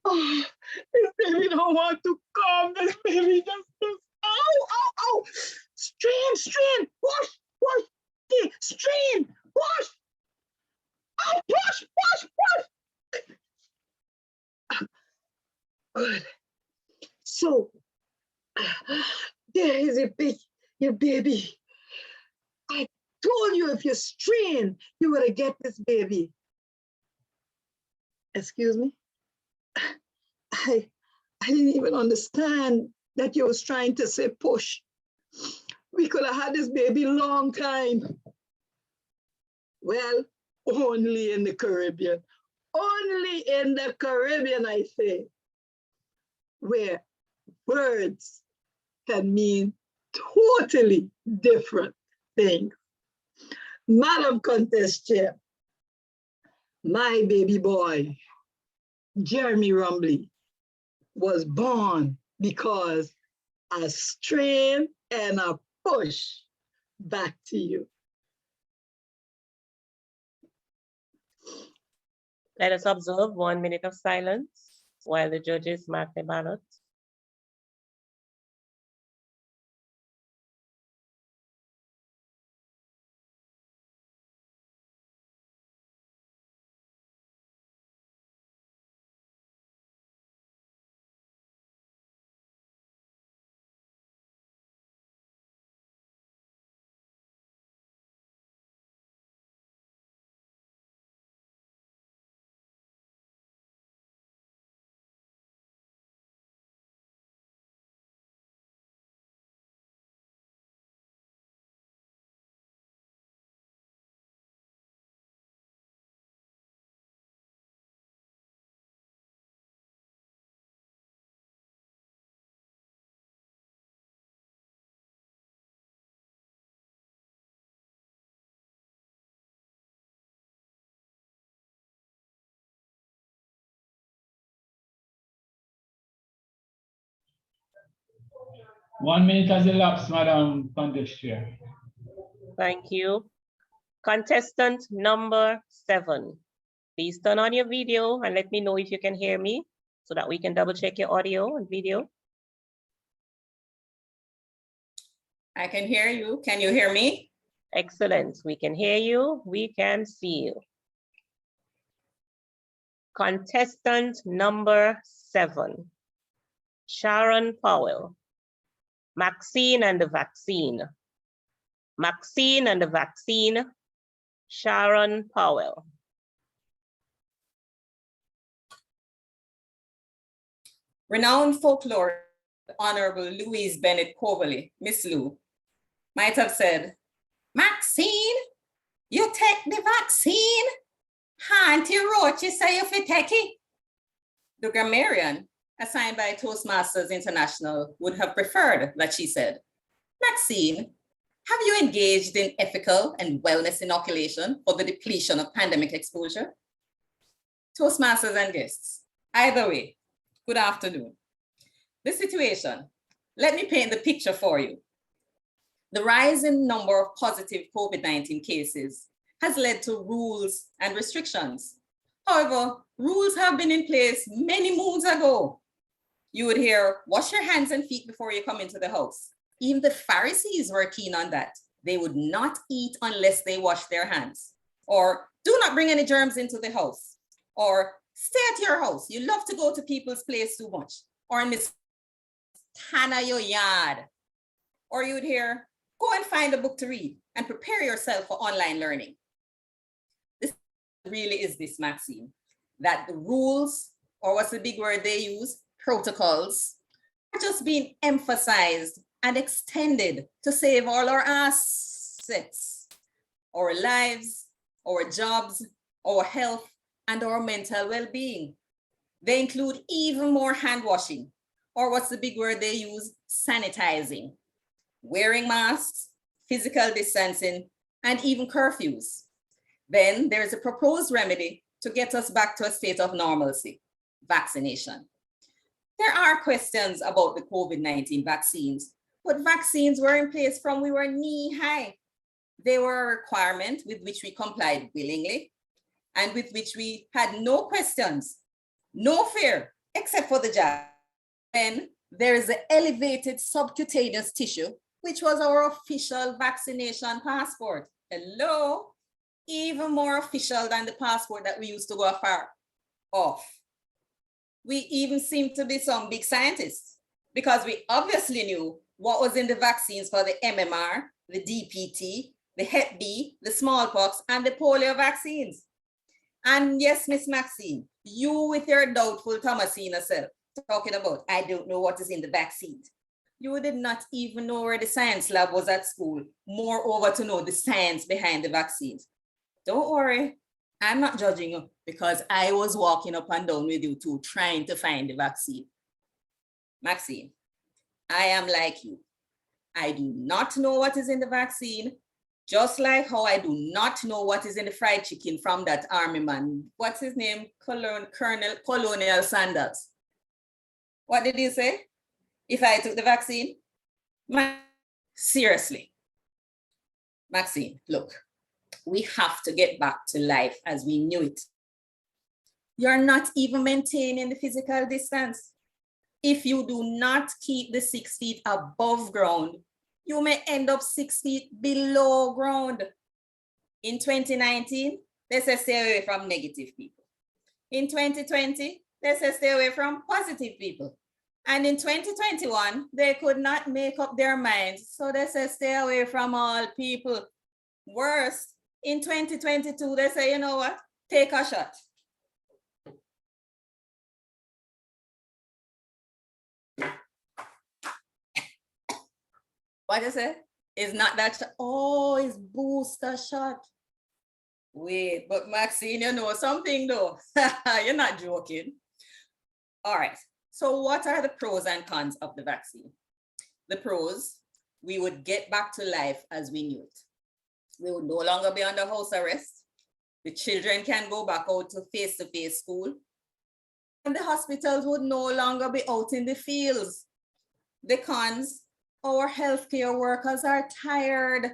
Oh, this baby don't want to come. This baby just ow. Strain, push. Okay, strain, push. Oh, push. Good. So, there is your baby. I told you if you strain, you would get this baby. Excuse me? I didn't even understand that you was trying to say push. We could have had this baby long time. Well, only in the Caribbean. Only in the Caribbean, I say, where words can mean totally different things. Madam Contest Chair, my baby boy, Jeremy Rumley, was born because a strain and a push. Back to you. Let us observe 1 minute of silence while the judges mark the ballots. One minute has elapsed, Madam Contest Chair. Thank you. Contestant number 7. Please turn on your video and let me know if you can hear me so that we can double check your audio and video. I can hear you. Can you hear me? Excellent. We can hear you. We can see you. Contestant number 7. Sharon Powell. Maxine and the vaccine. Maxine and the vaccine. Sharon Powell. Renowned folklore, Honorable Louise Bennett Coverley, Miss Lou, might have said, Maxine, you take the vaccine? Auntie Roche say you fit take it? The grammarian, assigned by Toastmasters International, would have preferred that she said, Maxine, have you engaged in ethical and wellness inoculation for the depletion of pandemic exposure? Toastmasters and guests, either way, good afternoon. The situation, let me paint the picture for you. The rising number of positive COVID-19 cases has led to rules and restrictions. However, rules have been in place many moons ago. You would hear, wash your hands and feet before you come into the house. Even the Pharisees were keen on that. They would not eat unless they wash their hands. Or do not bring any germs into the house. Or stay at your house. You love to go to people's place too much. Or miss Tana your yard. Or you would hear, go and find a book to read and prepare yourself for online learning. This really is this, Maxine, that the rules, or what's the big word they use, protocols, are just being emphasized and extended to save all our assets, our lives, our jobs, our health, and our mental well-being. They include even more hand washing, or what's the big word they use, sanitizing, wearing masks, physical distancing, and even curfews. Then there's a proposed remedy to get us back to a state of normalcy, vaccination. There are questions about the COVID-19 vaccines, but vaccines were in place from we were knee-high. They were a requirement with which we complied willingly and with which we had no questions, no fear, except for the jab. Then there is the elevated subcutaneous tissue, which was our official vaccination passport. Hello, even more official than the passport that we used to go afar off. We even seem to be some big scientists because we obviously knew what was in the vaccines for the MMR, the DPT, the Hep B, the smallpox, and the polio vaccines. And yes, Miss Maxine, you with your doubtful Thomasina self talking about, I don't know what is in the vaccines. You did not even know where the science lab was at school. Moreover, to know the science behind the vaccines. Don't worry, I'm not judging you because I was walking up and down with you too, trying to find the vaccine. Maxine, I am like you. I do not know what is in the vaccine, just like how I do not know what is in the fried chicken from that army man. What's his name? Colonel Sanders. What did he say? If I took the vaccine? Seriously. Maxine, look, we have to get back to life as we knew it. You're not even maintaining the physical distance. If you do not keep the 6 feet above ground, you may end up 6 feet below ground. In 2019, they say stay away from negative people. In 2020, they say stay away from positive people. And in 2021, they could not make up their minds. So they say stay away from all people. Worse, in 2022, they say, you know what? Take a shot. What you say? It's not that shot. Oh, it's booster shot. Wait, but Maxine, you know something though. You're not joking. All right. So what are the pros and cons of the vaccine? The pros, we would get back to life as we knew it. We would no longer be under house arrest. The children can go back out to face-to-face school. And the hospitals would no longer be out in the fields. The cons, our healthcare workers are tired.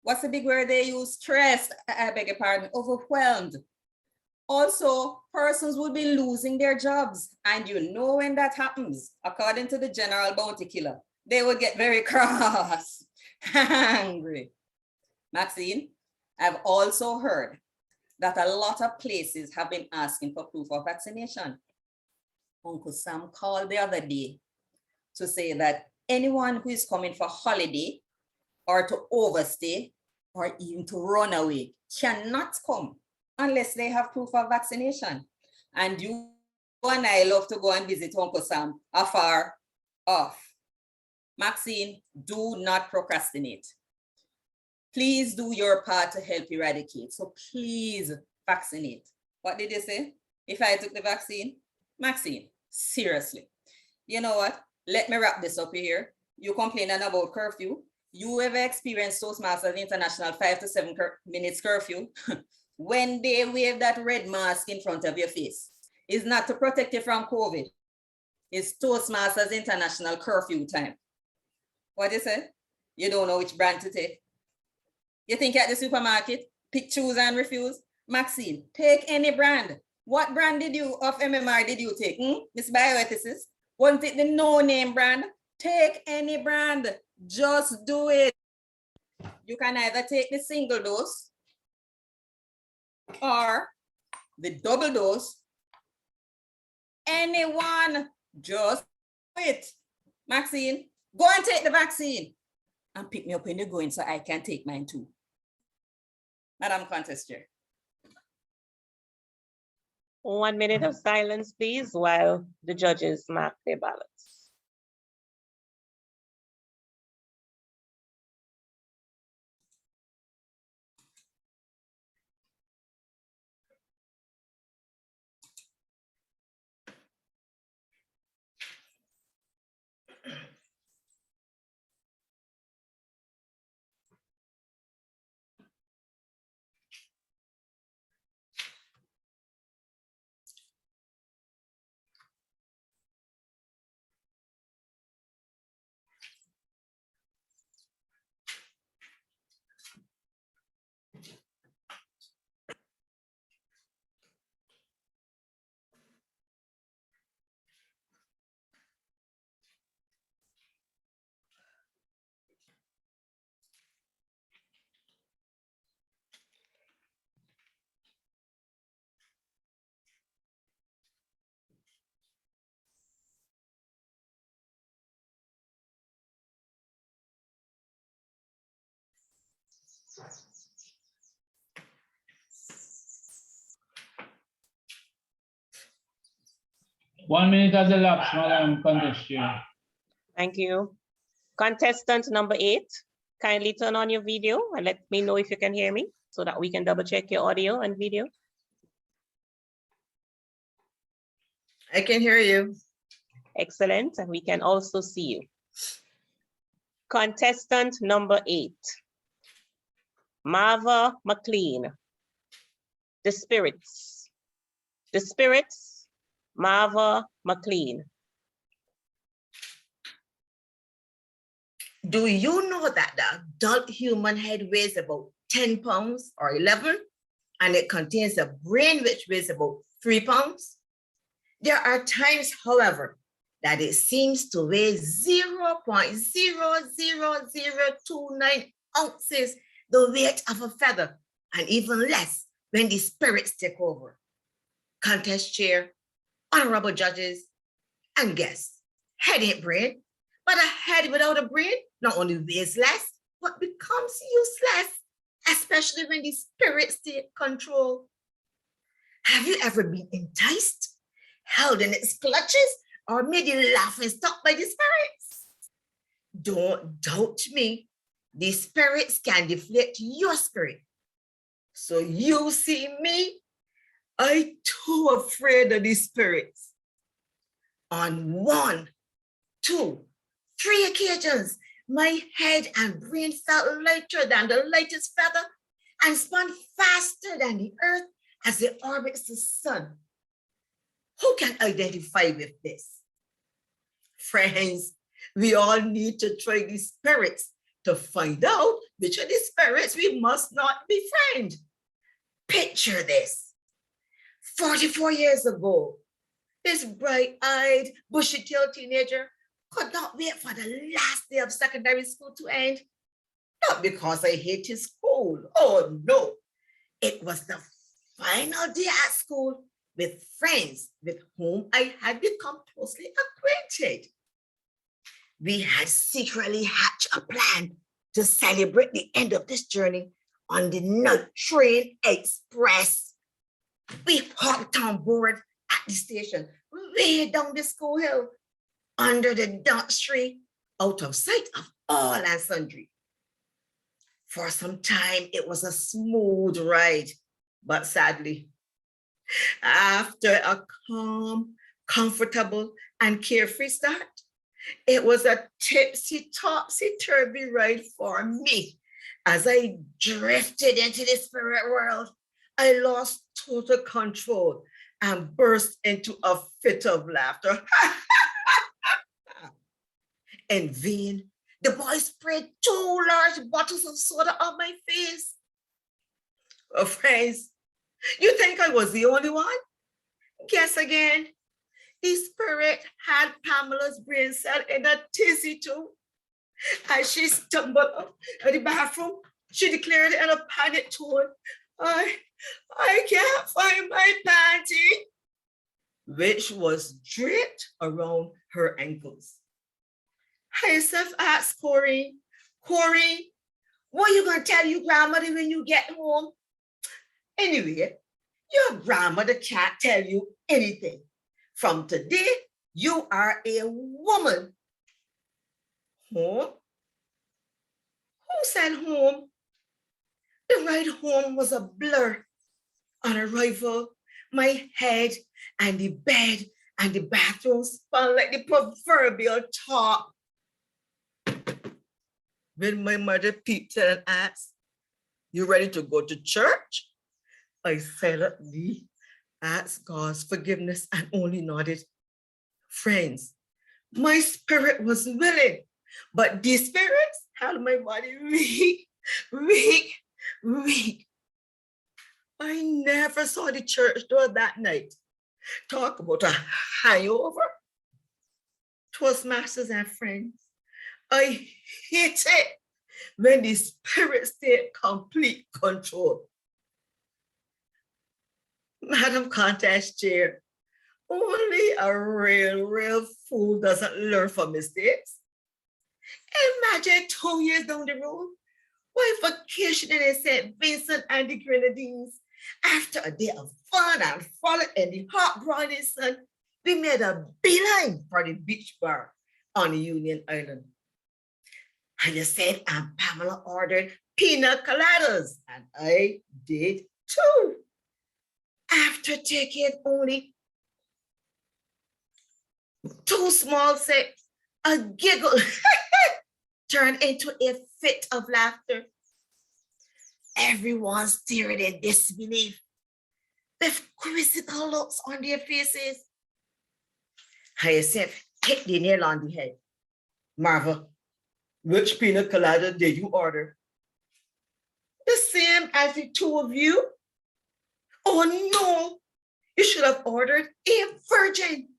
What's the big word they use? Stressed, I beg your pardon, overwhelmed. Also, persons would be losing their jobs. And you know when that happens, according to the general bounty killer, they would get very cross, angry. Maxine, I've also heard that a lot of places have been asking for proof of vaccination. Uncle Sam called the other day to say that anyone who is coming for holiday or to overstay or even to run away cannot come unless they have proof of vaccination. And you and I love to go and visit Uncle Sam afar off. Maxine, do not procrastinate. Please do your part to help eradicate. So please vaccinate. What did they say? If I took the vaccine? Maxine, seriously. You know what? Let me wrap this up here. You complaining about curfew. You ever experienced Toastmasters International 5 to 7 minutes curfew? When they wave that red mask in front of your face, it's not to protect you from COVID. It's Toastmasters International curfew time. What you say? You don't know which brand to take. You think at the supermarket, pick, choose, and refuse? Maxine, take any brand. What brand of MMR did you take? Miss Bioethicist? Wasn't it the no-name brand? Take any brand. Just do it. You can either take the single dose or the double dose. Anyone, just do it. Maxine, go and take the vaccine and pick me up when you're going so I can take mine too. Madam Contest Chair. 1 minute of silence, please, while the judges mark their ballots. One minute has elapsed, Madam Contest Chair. Thank you. Contestant number 8, kindly turn on your video and let me know if you can hear me so that we can double check your audio and video. I can hear you. Excellent, and we can also see you. Contestant number 8, Marva McLean. The Spirits. The Spirits, Marva McLean. Do you know that the adult human head weighs about 10 pounds or 11, and it contains a brain which weighs about 3 pounds? There are times, however, that it seems to weigh 0.00029 ounces, the weight of a feather, and even less when the spirits take over. Contest chair, honorable judges, and guests. Head ain't brain, but a head without a brain not only weighs less, but becomes useless, especially when the spirits take control. Have you ever been enticed, held in its clutches, or made you laugh and stop by the spirits? Don't doubt me. The spirits can deflate your spirit. So you see me, I too afraid of the spirits. On 1, 2, 3 occasions, my head and brain felt lighter than the lightest feather and spun faster than the earth as it orbits the sun. Who can identify with this? Friends, we all need to try the spirits to find out which of the spirits we must not befriend. Picture this. 44 years ago, this bright-eyed, bushy-tailed teenager could not wait for the last day of secondary school to end. Not because I hated school. Oh, no. It was the final day at school with friends with whom I had become closely acquainted. We had secretly hatched a plan to celebrate the end of this journey on the Night Train Express. We hopped on board at the station, way down the school hill, under the dark tree, out of sight of all and sundry. For some time, it was a smooth ride, but sadly, after a calm, comfortable, and carefree start, it was a tipsy, topsy-turvy ride for me. As I drifted into the spirit world, I lost total control and burst into a fit of laughter. In vain, the boys sprayed 2 large bottles of soda on my face. Oh, friends, you think I was the only one? Guess again. The spirit had Pamela's brain cell in a tizzy too. As she stumbled up to the bathroom, she declared in a panic tone, I can't find my panty, which was draped around her ankles. I asked Corey, what are you going to tell your grandmother when you get home? Anyway, your grandmother can't tell you anything. From today, you are a woman. Home? Who said home? The ride home was a blur. On arrival, my head and the bed and the bathroom spun like the proverbial top. When my mother peeped and asked, you ready to go to church? I silently asked God's forgiveness and only nodded. Friends, my spirit was willing, but the spirits held my body weak. I never saw the church door that night. Talk about a hangover. Toastmasters and friends, I hate it when the spirits take complete control. Madam Contest Chair, only a real fool doesn't learn from mistakes. Imagine 2 years down the road, while vacationing in St. Vincent and the Grenadines, after a day of fun and frolic in the hot briny sun, we made a beeline for the beach bar on Union Island. And you said, and Pamela ordered pina coladas, and I did too. After taking only 2 small sips, a giggle turned into a fit of laughter. Everyone stared in disbelief with quizzical looks on their faces. Hyacinth hit the nail on the head. Marva, which pina colada did you order? The same as the 2 of you? Oh no, you should have ordered a virgin.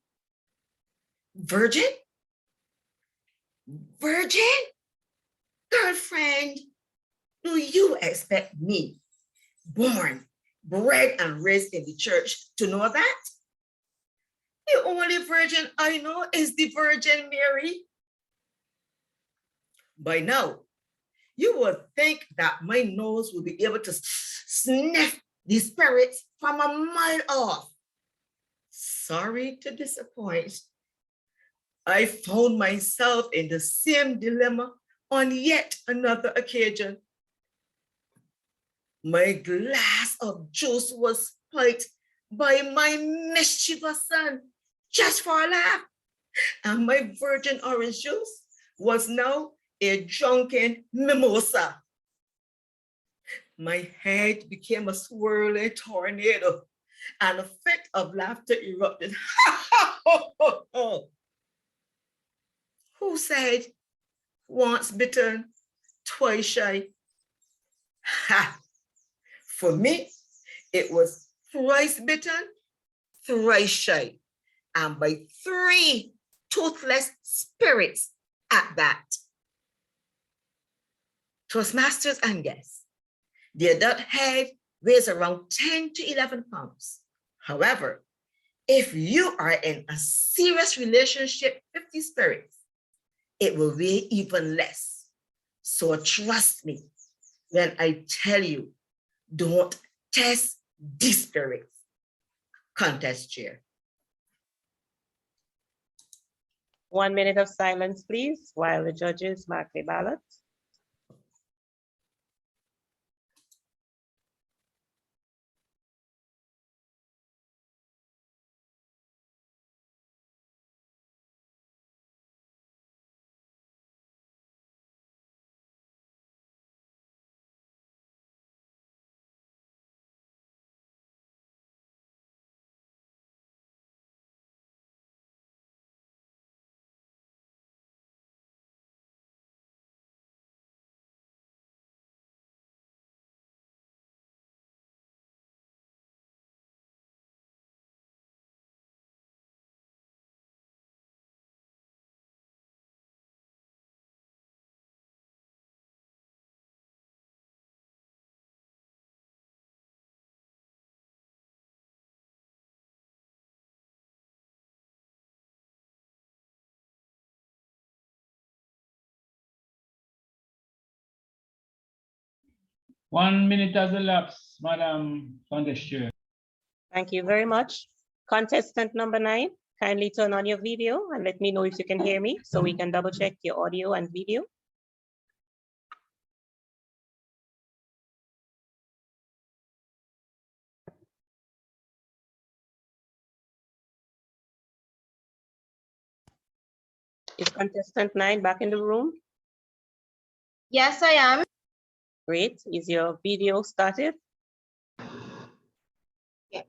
Virgin? Virgin? Girlfriend, do you expect me, born, bred, and raised in the church, to know that? The only virgin I know is the Virgin Mary. By now, you would think that my nose would be able to sniff the spirits from a mile off. Sorry to disappoint. I found myself in the same dilemma on yet another occasion. My glass of juice was spiked by my mischievous son, just for a laugh. And my virgin orange juice was now a drunken mimosa. My head became a swirling tornado, and a fit of laughter erupted. Who said, once bitten, twice shy? Ha! For me, it was thrice bitten, thrice shy, and by 3 toothless spirits at that. Toastmasters and guests, the adult head weighs around 10 to 11 pounds. However, if you are in a serious relationship with the spirits, it will weigh even less. So trust me when I tell you, don't test the spirits. Contest chair. 1 minute of silence, please, while the judges mark the ballots. One minute has elapsed, Madam Contest Chair. Thank you very much. Contestant number 9, kindly turn on your video and let me know if you can hear me so we can double check your audio and video. Is contestant 9 back in the room? Yes, I am. Great. Is your video started? Yeah.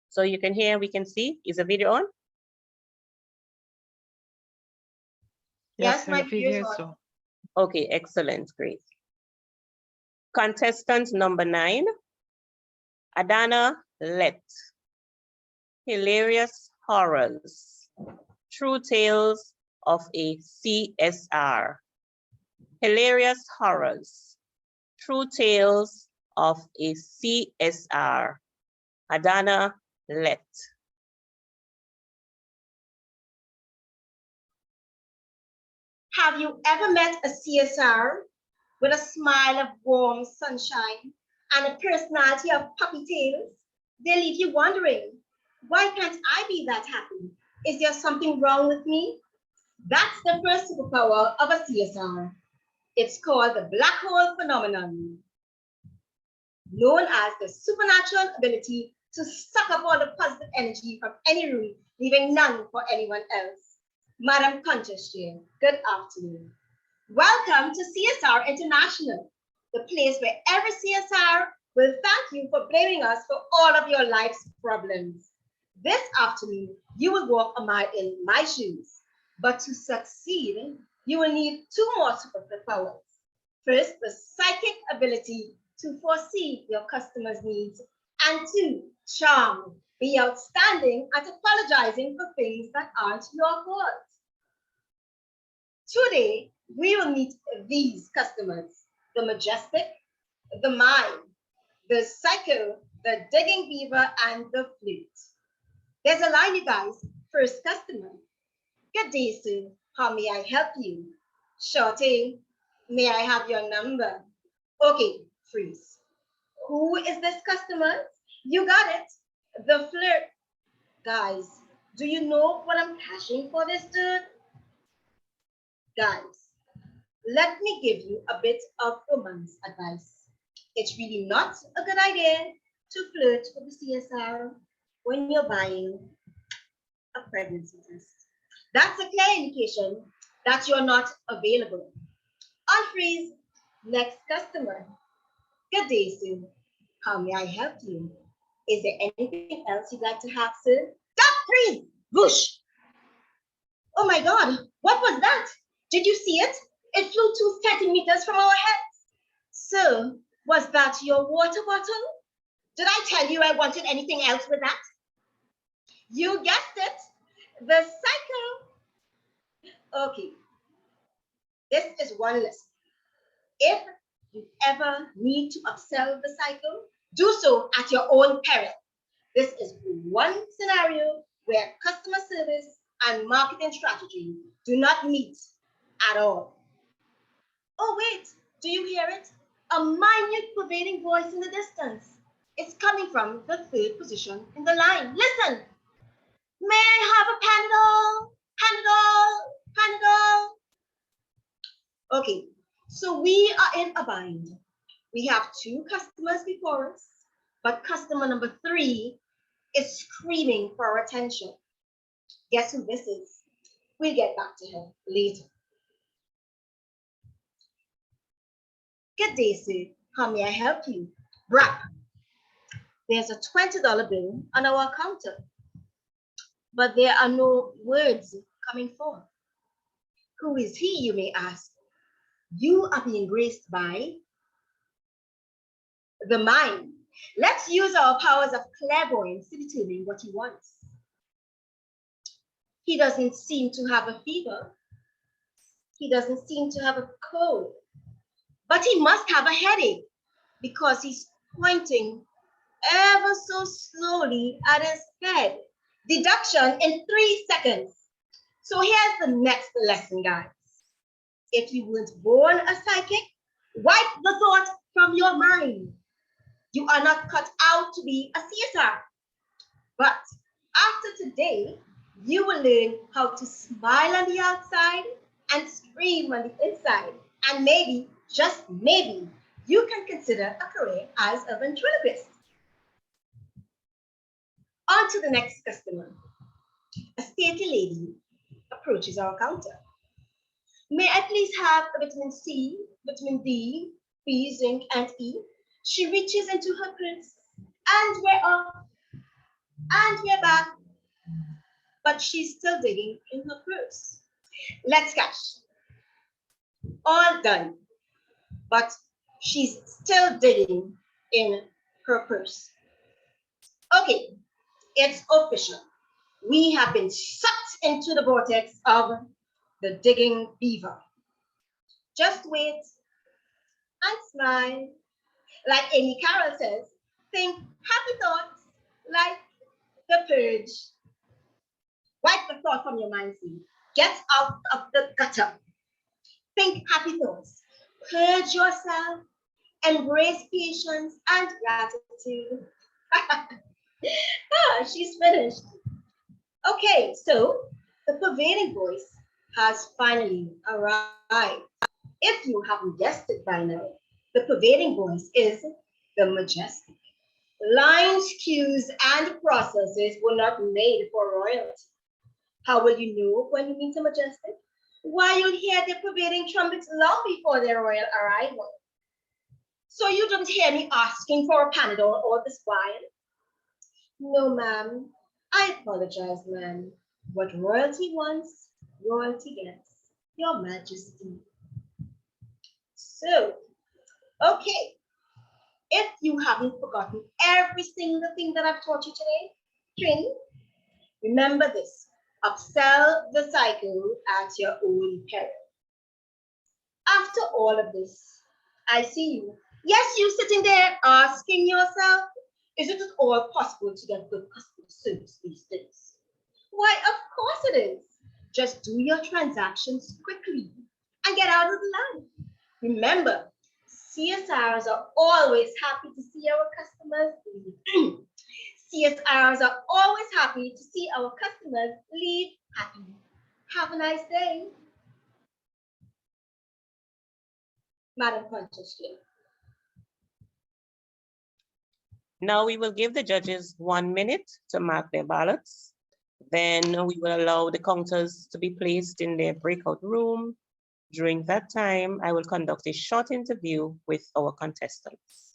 So you can hear, we can see. Is the video on? Yes, my video is on. Okay, excellent, great. Contestant number 9, Adana Let. Hilarious Horrors. True Tales of a CSR. Hilarious Horrors. True Tales of a CSR. Adana Let. Have you ever met a CSR with a smile of warm sunshine and a personality of puppy tails? They leave you wondering, why can't I be that happy? Is there something wrong with me? That's the first superpower of a CSR. It's called the black hole phenomenon, known as the supernatural ability to suck up all the positive energy from any room, leaving none for anyone else. Madam Contest Chair, good afternoon. Welcome to CSR International, the place where every CSR will thank you for blaming us for all of your life's problems. This afternoon, you will walk a mile in my shoes, but to succeed, you will need two more superpowers. First, the psychic ability to foresee your customers' needs, and two, charm. Be outstanding at apologizing for things that aren't your fault. Today, we will meet these customers: the majestic, the mime, the psycho, the digging beaver, and the flute. There's a line, you guys. First customer. Good day, sir. How may I help you? Shorty, may I have your number? Okay, freeze. Who is this customer? You got it. The flirt. Guys, do you know what I'm cashing for this dude? Guys, let me give you a bit of romance advice. It's really not a good idea to flirt with the CSR when you're buying a pregnancy test. That's a clear indication that you're not available. Unfreeze. Next customer. Good day, sir. How may I help you? Is there anything else you'd like to have, sir? Stop, freeze! Whoosh! Oh my God, what was that? Did you see it? It flew 2 centimeters from our heads. Sir, was that your water bottle? Did I tell you I wanted anything else with that? You guessed it, the cycle. Okay, this is one lesson. If you ever need to upsell the cycle, do so at your own peril. This is one scenario where customer service and marketing strategy do not meet at all. Oh wait, do you hear it? A minute pervading voice in the distance. It's coming from the third position in the line. Listen. May I have a Panadol? Panadol? Panadol? Okay, so we are in a bind. We have 2 customers before us, but customer number 3 is screaming for our attention. Guess who this is? We'll get back to her later. Good day, sir. How may I help you? Brap. There's a $20 bill on our counter, but there are no words coming forth. Who is he, you may ask? You are being graced by the mind. Let's use our powers of clairvoyance to determine what he wants. He doesn't seem to have a fever. He doesn't seem to have a cold, but he must have a headache because he's pointing ever so slowly at his head. Deduction in 3 seconds. So here's the next lesson, guys. If you weren't born a psychic, wipe the thought from your mind. You are not cut out to be a CSR. But after today, you will learn how to smile on the outside and scream on the inside. And maybe, just maybe, you can consider a career as a ventriloquist. On to the next customer. A stately lady approaches our counter. May I please have a vitamin C, vitamin D, B, zinc, and E? She reaches into her purse, and we're off, and we're back. But she's still digging in her purse. Let's cash. All done. But she's still digging in her purse. Okay, it's official. We have been sucked into the vortex of the digging beaver. Just wait and smile. Like Amy Carroll says, think happy thoughts like the purge. Wipe the thought from your mind, see. Get out of the gutter. Think happy thoughts. Purge yourself. Embrace patience and gratitude. She's finished. Okay, so the pervading voice has finally arrived. If you haven't guessed it by now, the pervading voice is the majestic. Lines, cues, and processes were not made for royalty. How will you know when you meet a majestic? Why, you'll hear their pervading trumpets long before their royal arrival. So you don't hear me asking for a Panadol all this while? No, ma'am. I apologize, ma'am. What royalty wants, royalty gets. Your Majesty. So, okay. If you haven't forgotten every single thing that I've taught you today, Trini, remember this. Upsell the cycle at your own peril. After all of this, I see you. Yes, you sitting there asking yourself, is it at all possible to get good customer service these days? Why, of course it is. Just do your transactions quickly and get out of the line. Remember, CSRs are always happy to see our customers leave. CSRs are always happy to see our customers leave happy. Have a nice day. Madam Contestant. Now we will give the judges 1 minute to mark their ballots. Then we will allow the counters to be placed in their breakout room. During that time, I will conduct a short interview with our contestants.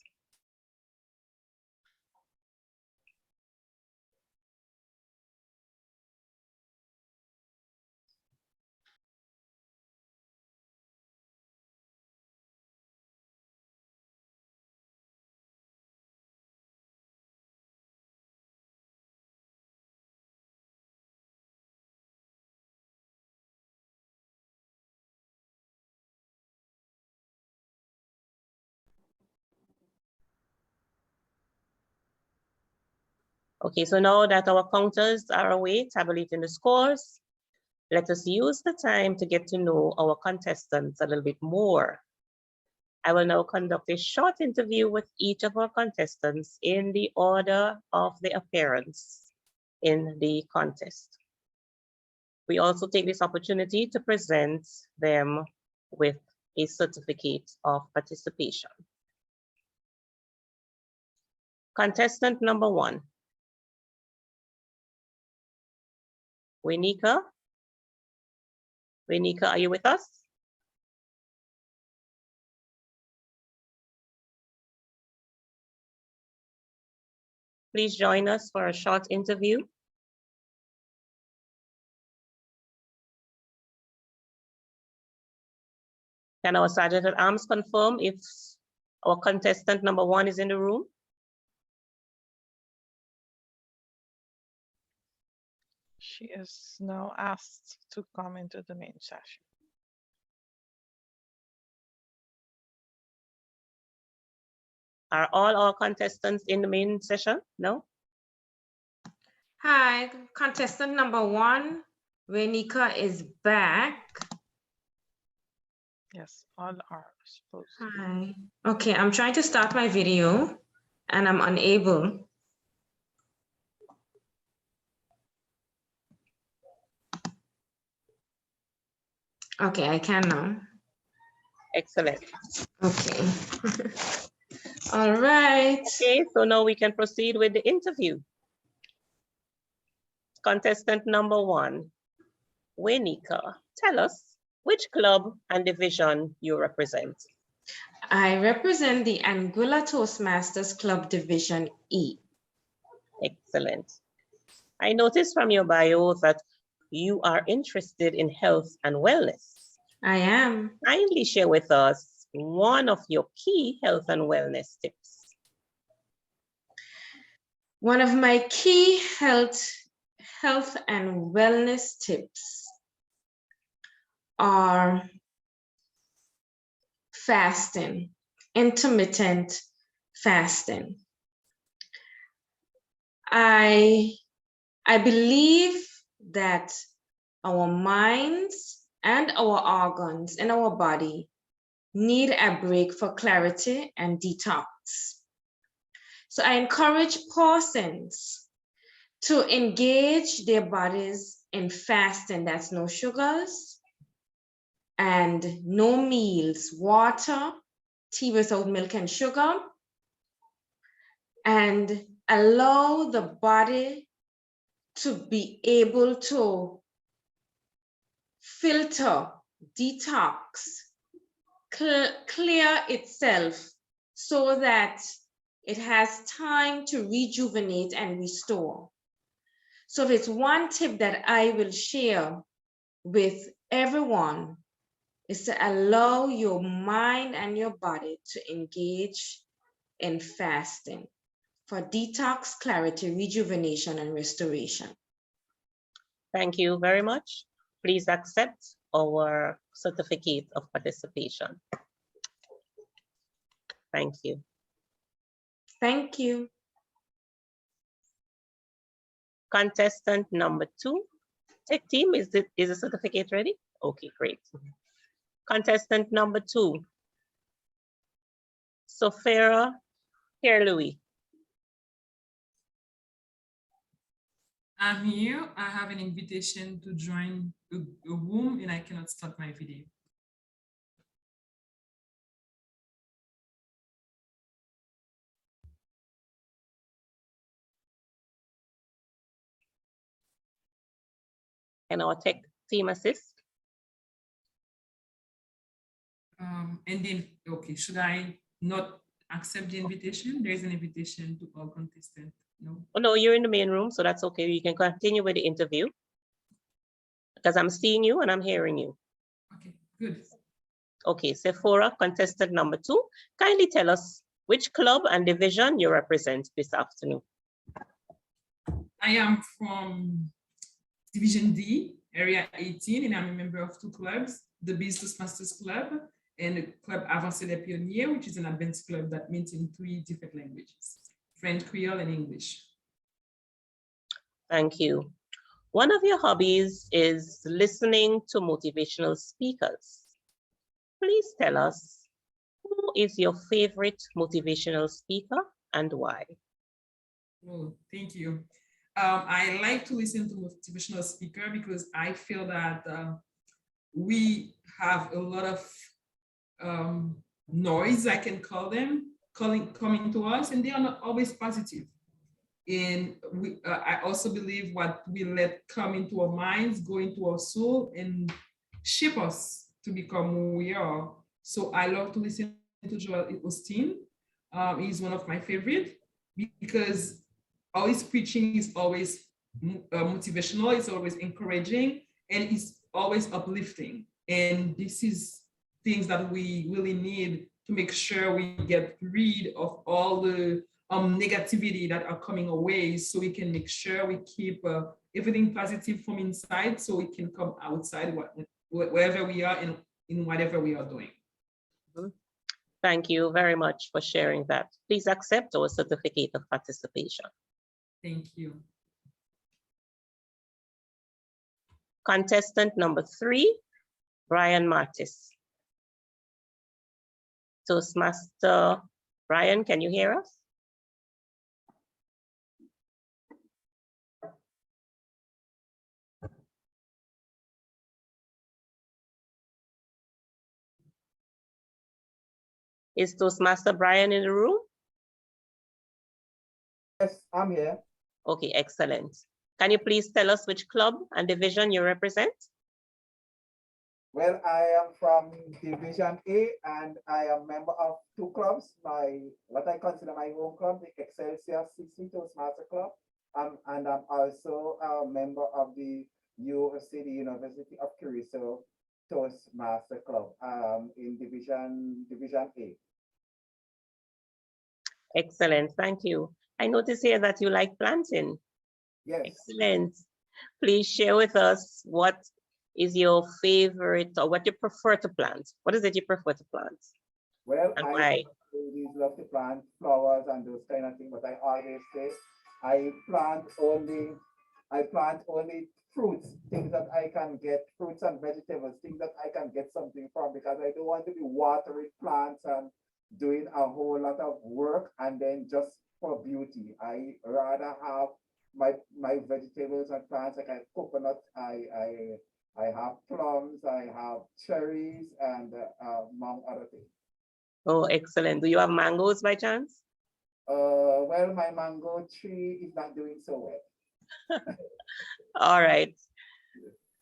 Okay, so now that our counters are away tabulating the scores, let us use the time to get to know our contestants a little bit more. I will now conduct a short interview with each of our contestants in the order of their appearance in the contest. We also take this opportunity to present them with a certificate of participation. Contestant number 1. Winika? Winika, are you with us? Please join us for a short interview. Can our Sergeant at Arms confirm if our contestant number 1 is in the room? She is now asked to come into the main session. Are all our contestants in the main session? No? Hi, contestant number 1, Renika is back. Yes, all are supposed to. Hi. Okay, I'm trying to start my video and I'm unable. Okay, I can now. Excellent. Okay. All right. Okay, so now we can proceed with the interview. Contestant number 1, Winika, tell us which club and division you represent. I represent the Anguilla Toastmasters Club Division E. Excellent. I noticed from your bio that you are interested in health and wellness. I am. Kindly share with us one of your key health and wellness tips. One of my key health and wellness tips are fasting, intermittent fasting. I believe that our minds and our organs in our body need a break for clarity and detox. So I encourage persons to engage their bodies in fasting. That's no sugars, and no meals, water, tea without milk and sugar, and allow the body to be able to filter, detox, clear itself so that it has time to rejuvenate and restore. So if it's one tip that I will share with everyone is to allow your mind and your body to engage in fasting for detox, clarity, rejuvenation, and restoration. Thank you very much. Please accept our certificate of participation. Thank you. Thank you. Contestant number 2. Tech team, is the certificate ready? Okay, great. Contestant number 2. Sophia Louis. I'm here. I have an invitation to join a room and I cannot start my video. Can our tech team assist? And then, okay, should I not accept the invitation? There is an invitation to all contestants. No. Oh, no, you're in the main room, so that's okay. You can continue with the interview because I'm seeing you and I'm hearing you. Okay, good. Okay, Sephora, contestant number 2, kindly tell us which club and division you represent this afternoon. I am from Division D, Area 18, and I'm a member of 2 clubs, the TOASTMASTERS Club and the Club Avancé les Pionniers, which is an advanced club that meets in 3 different languages, French, Creole, and English. Thank you. One of your hobbies is listening to motivational speakers. Please tell us, who is your favorite motivational speaker and why? Oh, thank you. I like to listen to motivational speaker because I feel that we have a lot of noise, I can call them, coming to us, and they are not always positive. And I also believe what we let come into our minds, go into our soul, and shape us to become who we are. So I love to listen to Joel Osteen. He's one of my favorite because all his preaching is always motivational, it's always encouraging, and it's always uplifting. And this is things that we really need to make sure we get rid of all the negativity that are coming our way, so we can make sure we keep everything positive from inside so we can come outside wherever we are and in whatever we are doing. Thank you very much for sharing that. Please accept our certificate of participation. Thank you. Contestant number 3, Brian Martis. Toastmaster Brian, can you hear us? Is Toastmaster Brian in the room? Yes, I'm here. Okay, excellent. Can you please tell us which club and division you represent? Well, I am from Division A and I am member of 2 clubs. What I consider my home club, the Excelsior 60 Toastmaster Club. And I'm also a member of the University of Curacao Toastmaster Club in Division A. Excellent, thank you. I notice here that you like planting. Yes. Excellent. Please share with us what is your favorite or what you prefer to plant. What is it you prefer to plant? Well, and I why? always love to plant flowers and those kind of things, but I always say I plant only fruits, things that I can get, fruits and vegetables, things that I can get something from, because I don't want to be watering plants and doing a whole lot of work and then just for beauty. I rather have my vegetables and plants like coconut. I I have plums, I have cherries, and among other things. Oh, excellent. Do you have mangoes by chance? Well, my mango tree is not doing so well. All right.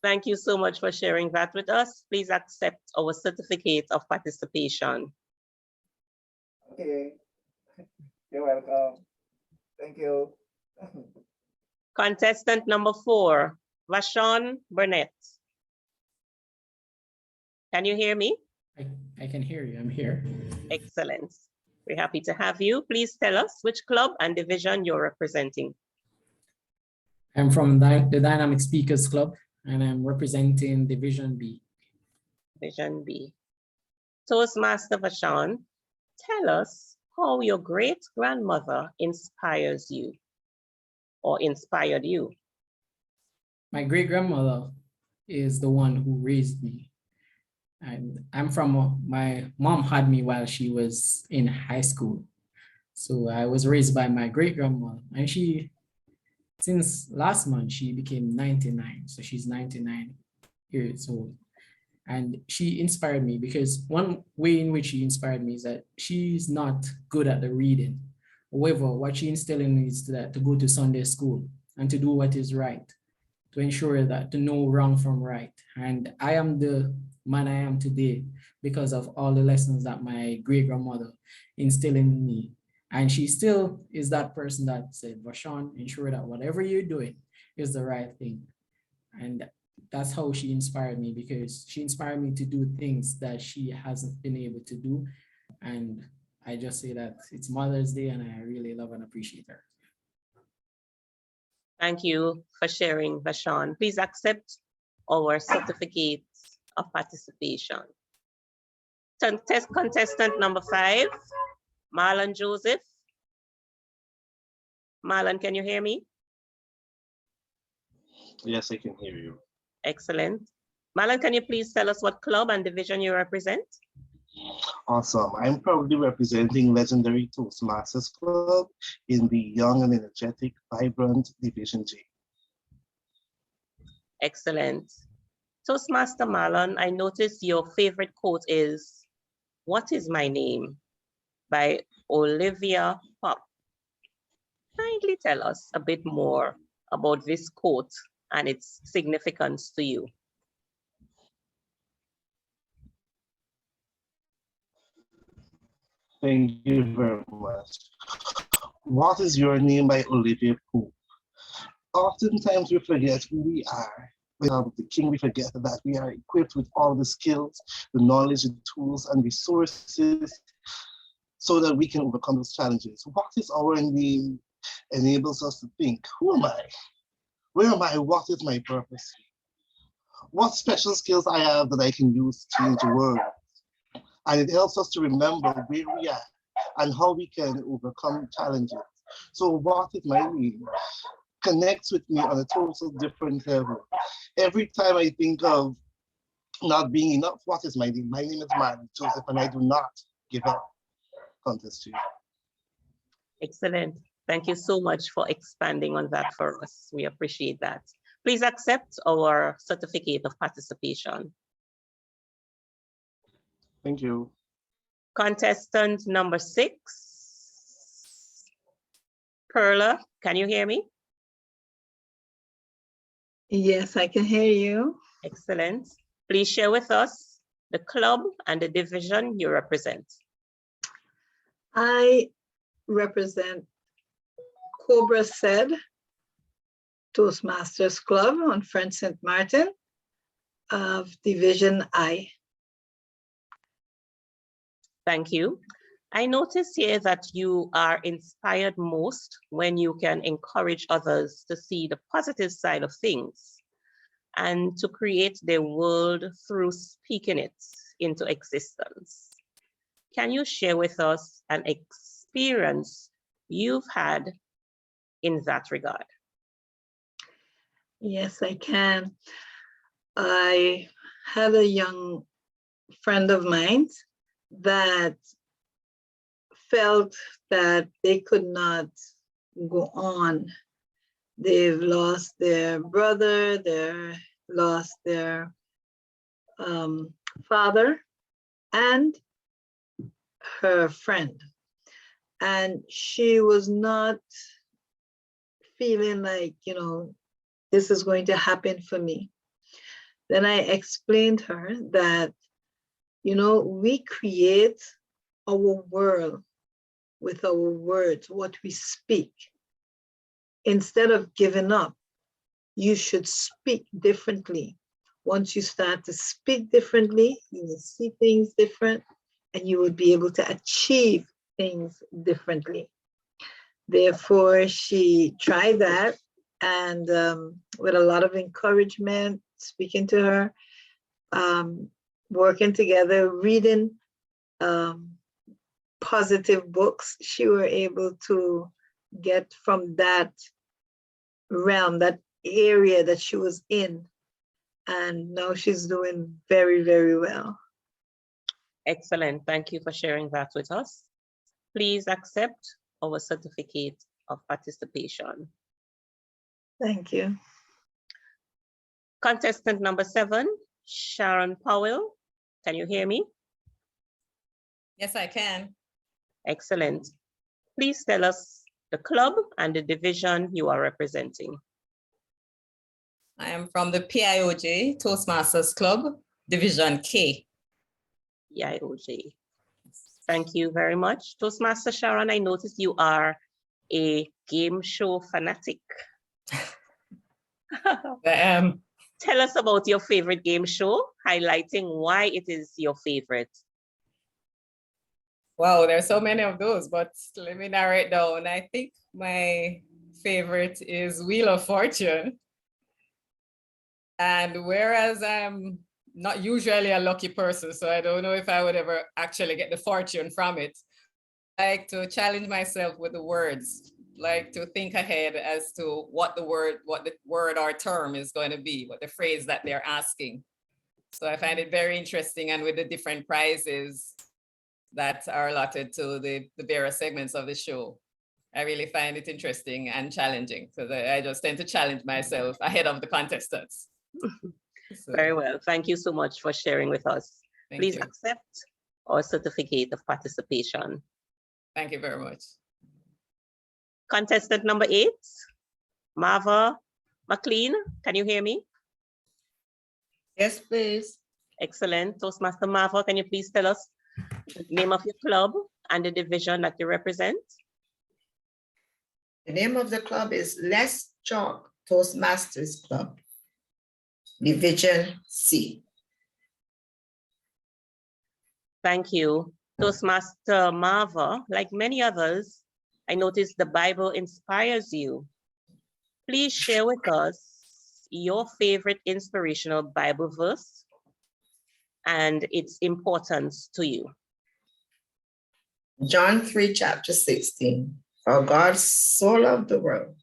Thank you so much for sharing that with us. Please accept our certificate of participation. Okay, you're welcome. Thank you. Contestant number 4, Vashon Burnett. Can you hear me? I can hear you. I'm here. Excellent. We're happy to have you. Please tell us which club and division you're representing. I'm from the Dynamic Speakers Club, and I'm representing Division B. Division B. Toastmaster Vashon, tell us how your great-grandmother inspires you or inspired you. My great-grandmother is the one who raised me. And I'm from, my mom had me while she was in high school. So I was raised by my great-grandmother, and since last month, she became 99. So she's 99 years old. And she inspired me because one way in which she inspired me is that she's not good at the reading. However, what she instilled in me is that to go to Sunday school and to do what is right, to ensure that to know wrong from right. And I am the man I am today because of all the lessons that my great-grandmother instilled in me. And she still is that person that said, Vashon, ensure that whatever you're doing is the right thing. And that's how she inspired me, because she inspired me to do things that she hasn't been able to do. And I just say that it's Mother's Day and I really love and appreciate her. Thank you for sharing, Vashon. Please accept our certificate of participation. Contestant number 5, Marlon Joseph. Marlon, can you hear me? Yes, I can hear you. Excellent. Marlon, can you please tell us what club and division you represent? Awesome. I'm proudly representing legendary Toastmasters Club in the young and energetic, vibrant Division J. Excellent. Toastmaster Marlon, I noticed your favorite quote is, "What is my name?" by Olivia Pop. Kindly tell us a bit more about this quote and its significance to you. Thank you very much. What is your name by Olivia Pope? Oftentimes we forget who we are. Without the King, we forget that we are equipped with all the skills, the knowledge, the tools, and resources so that we can overcome those challenges. What is our name enables us to think, who am I? Where am I? What is my purpose? What special skills I have that I can use to change the world? And it helps us to remember where we are and how we can overcome challenges. So what is my name connects with me on a total different level. Every time I think of not being enough, what is my name? My name is Marlon Joseph, and I do not give up. Contest to you. Excellent. Thank you so much for expanding on that for us. We appreciate that. Please accept our certificate of participation. Thank you. Contestant number 6, Perla, can you hear me? Yes, I can hear you. Excellent. Please share with us the club and the division you represent. I represent Cobra Said Toastmasters Club on French St. Martin of Division I. Thank you. I notice here that you are inspired most when you can encourage others to see the positive side of things and to create their world through speaking it into existence. Can you share with us an experience you've had in that regard? Yes, I can. I had a young friend of mine that felt that they could not go on. They've lost their brother, their lost their father and her friend. And she was not feeling like, you know, this is going to happen for me. Then I explained her that, you know, we create our world with our words, what we speak. Instead of giving up, you should speak differently. Once you start to speak differently, you will see things different and you will be able to achieve things differently. Therefore, she tried that, and with a lot of encouragement, speaking to her, working together, reading positive books, she were able to get from that realm, that area that she was in. And now she's doing very, very well. Excellent. Thank you for sharing that with us. Please accept our certificate of participation. Thank you. Contestant number 7, Sharon Powell. Can you hear me? Yes, I can. Excellent. Please tell us the club and the division you are representing. I am from the PIOJ Toastmasters Club, Division K. PIOJ. Thank you very much. Toastmaster Sharon, I noticed you are a game show fanatic. I am. Tell us about your favorite game show, highlighting why it is your favorite. Wow, there's so many of those, but let me narrow it down. I think my favorite is Wheel of Fortune. And whereas I'm not usually a lucky person, so I don't know if I would ever actually get the fortune from it, I like to challenge myself with the words, like to think ahead as to what the word or term is going to be, what the phrase that they're asking. So I find it very interesting, and with the different prizes that are allotted to the various segments of the show, I really find it interesting and challenging, because I just tend to challenge myself ahead of the contestants. Very well. Thank you so much for sharing with us. Please accept our certificate of participation. Thank you very much. Contestant number 8, Marva McLean. Can you hear me? Yes, please. Excellent. Toastmaster Marva, can you please tell us the name of your club and the division that you represent? The name of the club is Let's Talk Toastmasters Club, Division C. Thank you. Toastmaster Marva, like many others, I noticed the Bible inspires you. Please share with us your favorite inspirational Bible verse and its importance to you. John 3, chapter 16. For God so loved the world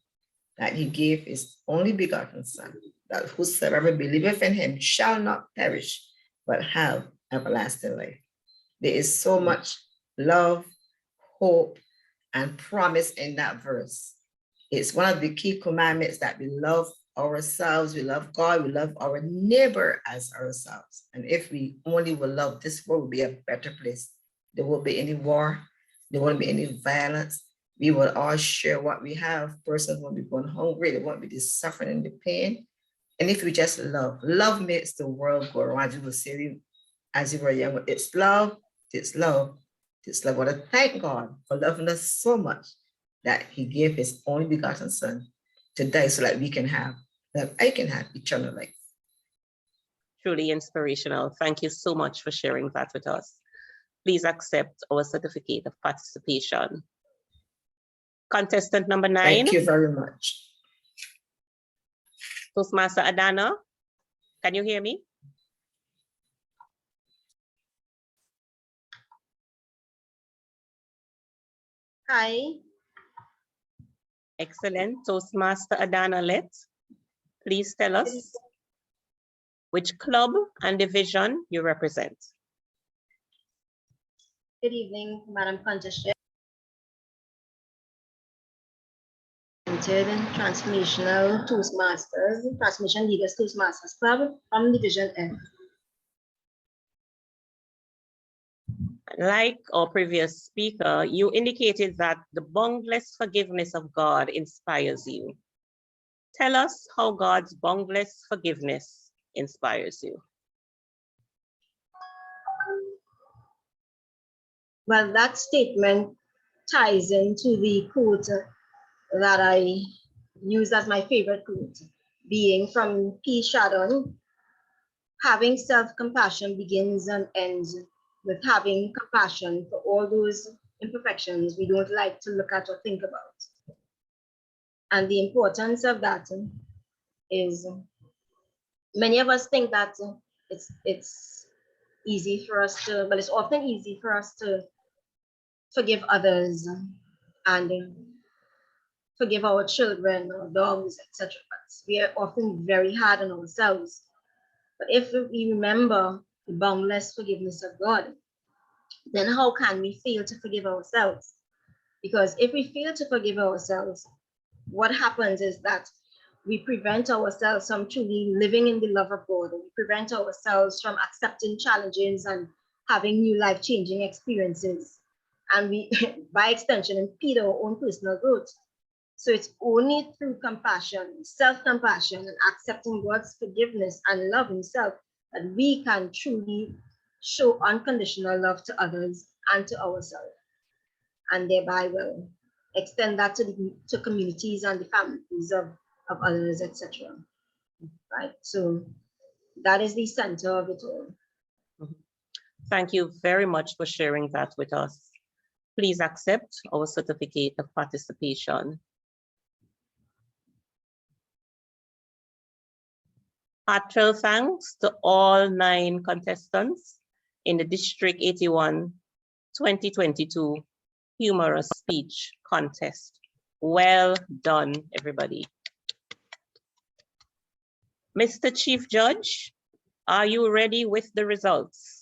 that he gave his only begotten Son, that whosoever believeth in him shall not perish, but have everlasting life. There is so much love, hope, and promise in that verse. It's one of the key commandments that we love ourselves, we love God, we love our neighbor as ourselves. And if we only will love, this world will be a better place. There won't be any war, there won't be any violence. We will all share what we have. Persons won't be going hungry, there won't be the suffering and the pain. And if we just love, love makes the world go around. You will say, as you were young, it's love, it's love, it's love. I want to thank God for loving us so much that he gave his only begotten Son to die so that we can have, that I can have eternal life. Truly inspirational. Thank you so much for sharing that with us. Please accept our certificate of participation. Contestant number 9. Thank you very much. Toastmaster Adana, can you hear me? Hi. Excellent. Toastmaster Adana Let, please tell us which club and division you represent. Good evening, Madam Contest Chair. appointed Transformational Toastmasters, Transformation Leaders Toastmasters Club from Division F. Like our previous speaker, you indicated that the boundless forgiveness of God inspires you. Tell us how God's boundless forgiveness inspires you. Well, that statement ties into the quote that I use as my favorite quote, being from P. Sharon: having self-compassion begins and ends with having compassion for all those imperfections we don't like to look at or think about. And the importance of that is, many of us think that it's easy for us to, well, it's often easy for us to forgive others and forgive our children or dogs, etc. But we are often very hard on ourselves. But if we remember the boundless forgiveness of God, then how can we fail to forgive ourselves? Because if we fail to forgive ourselves, what happens is that we prevent ourselves from truly living in the love of God. We prevent ourselves from accepting challenges and having new life-changing experiences. And we, by extension, impede our own personal growth. So it's only through compassion, self-compassion, and accepting God's forgiveness and love himself that we can truly show unconditional love to others and to ourselves. And thereby will extend that to communities and the families of others, etc. Right? So that is the center of it all. Thank you very much for sharing that with us. Please accept our certificate of participation. Heartfelt thanks to all 9 contestants in the District 81 2022 Humorous Speech Contest. Well done, everybody. Mr. Chief Judge, are you ready with the results?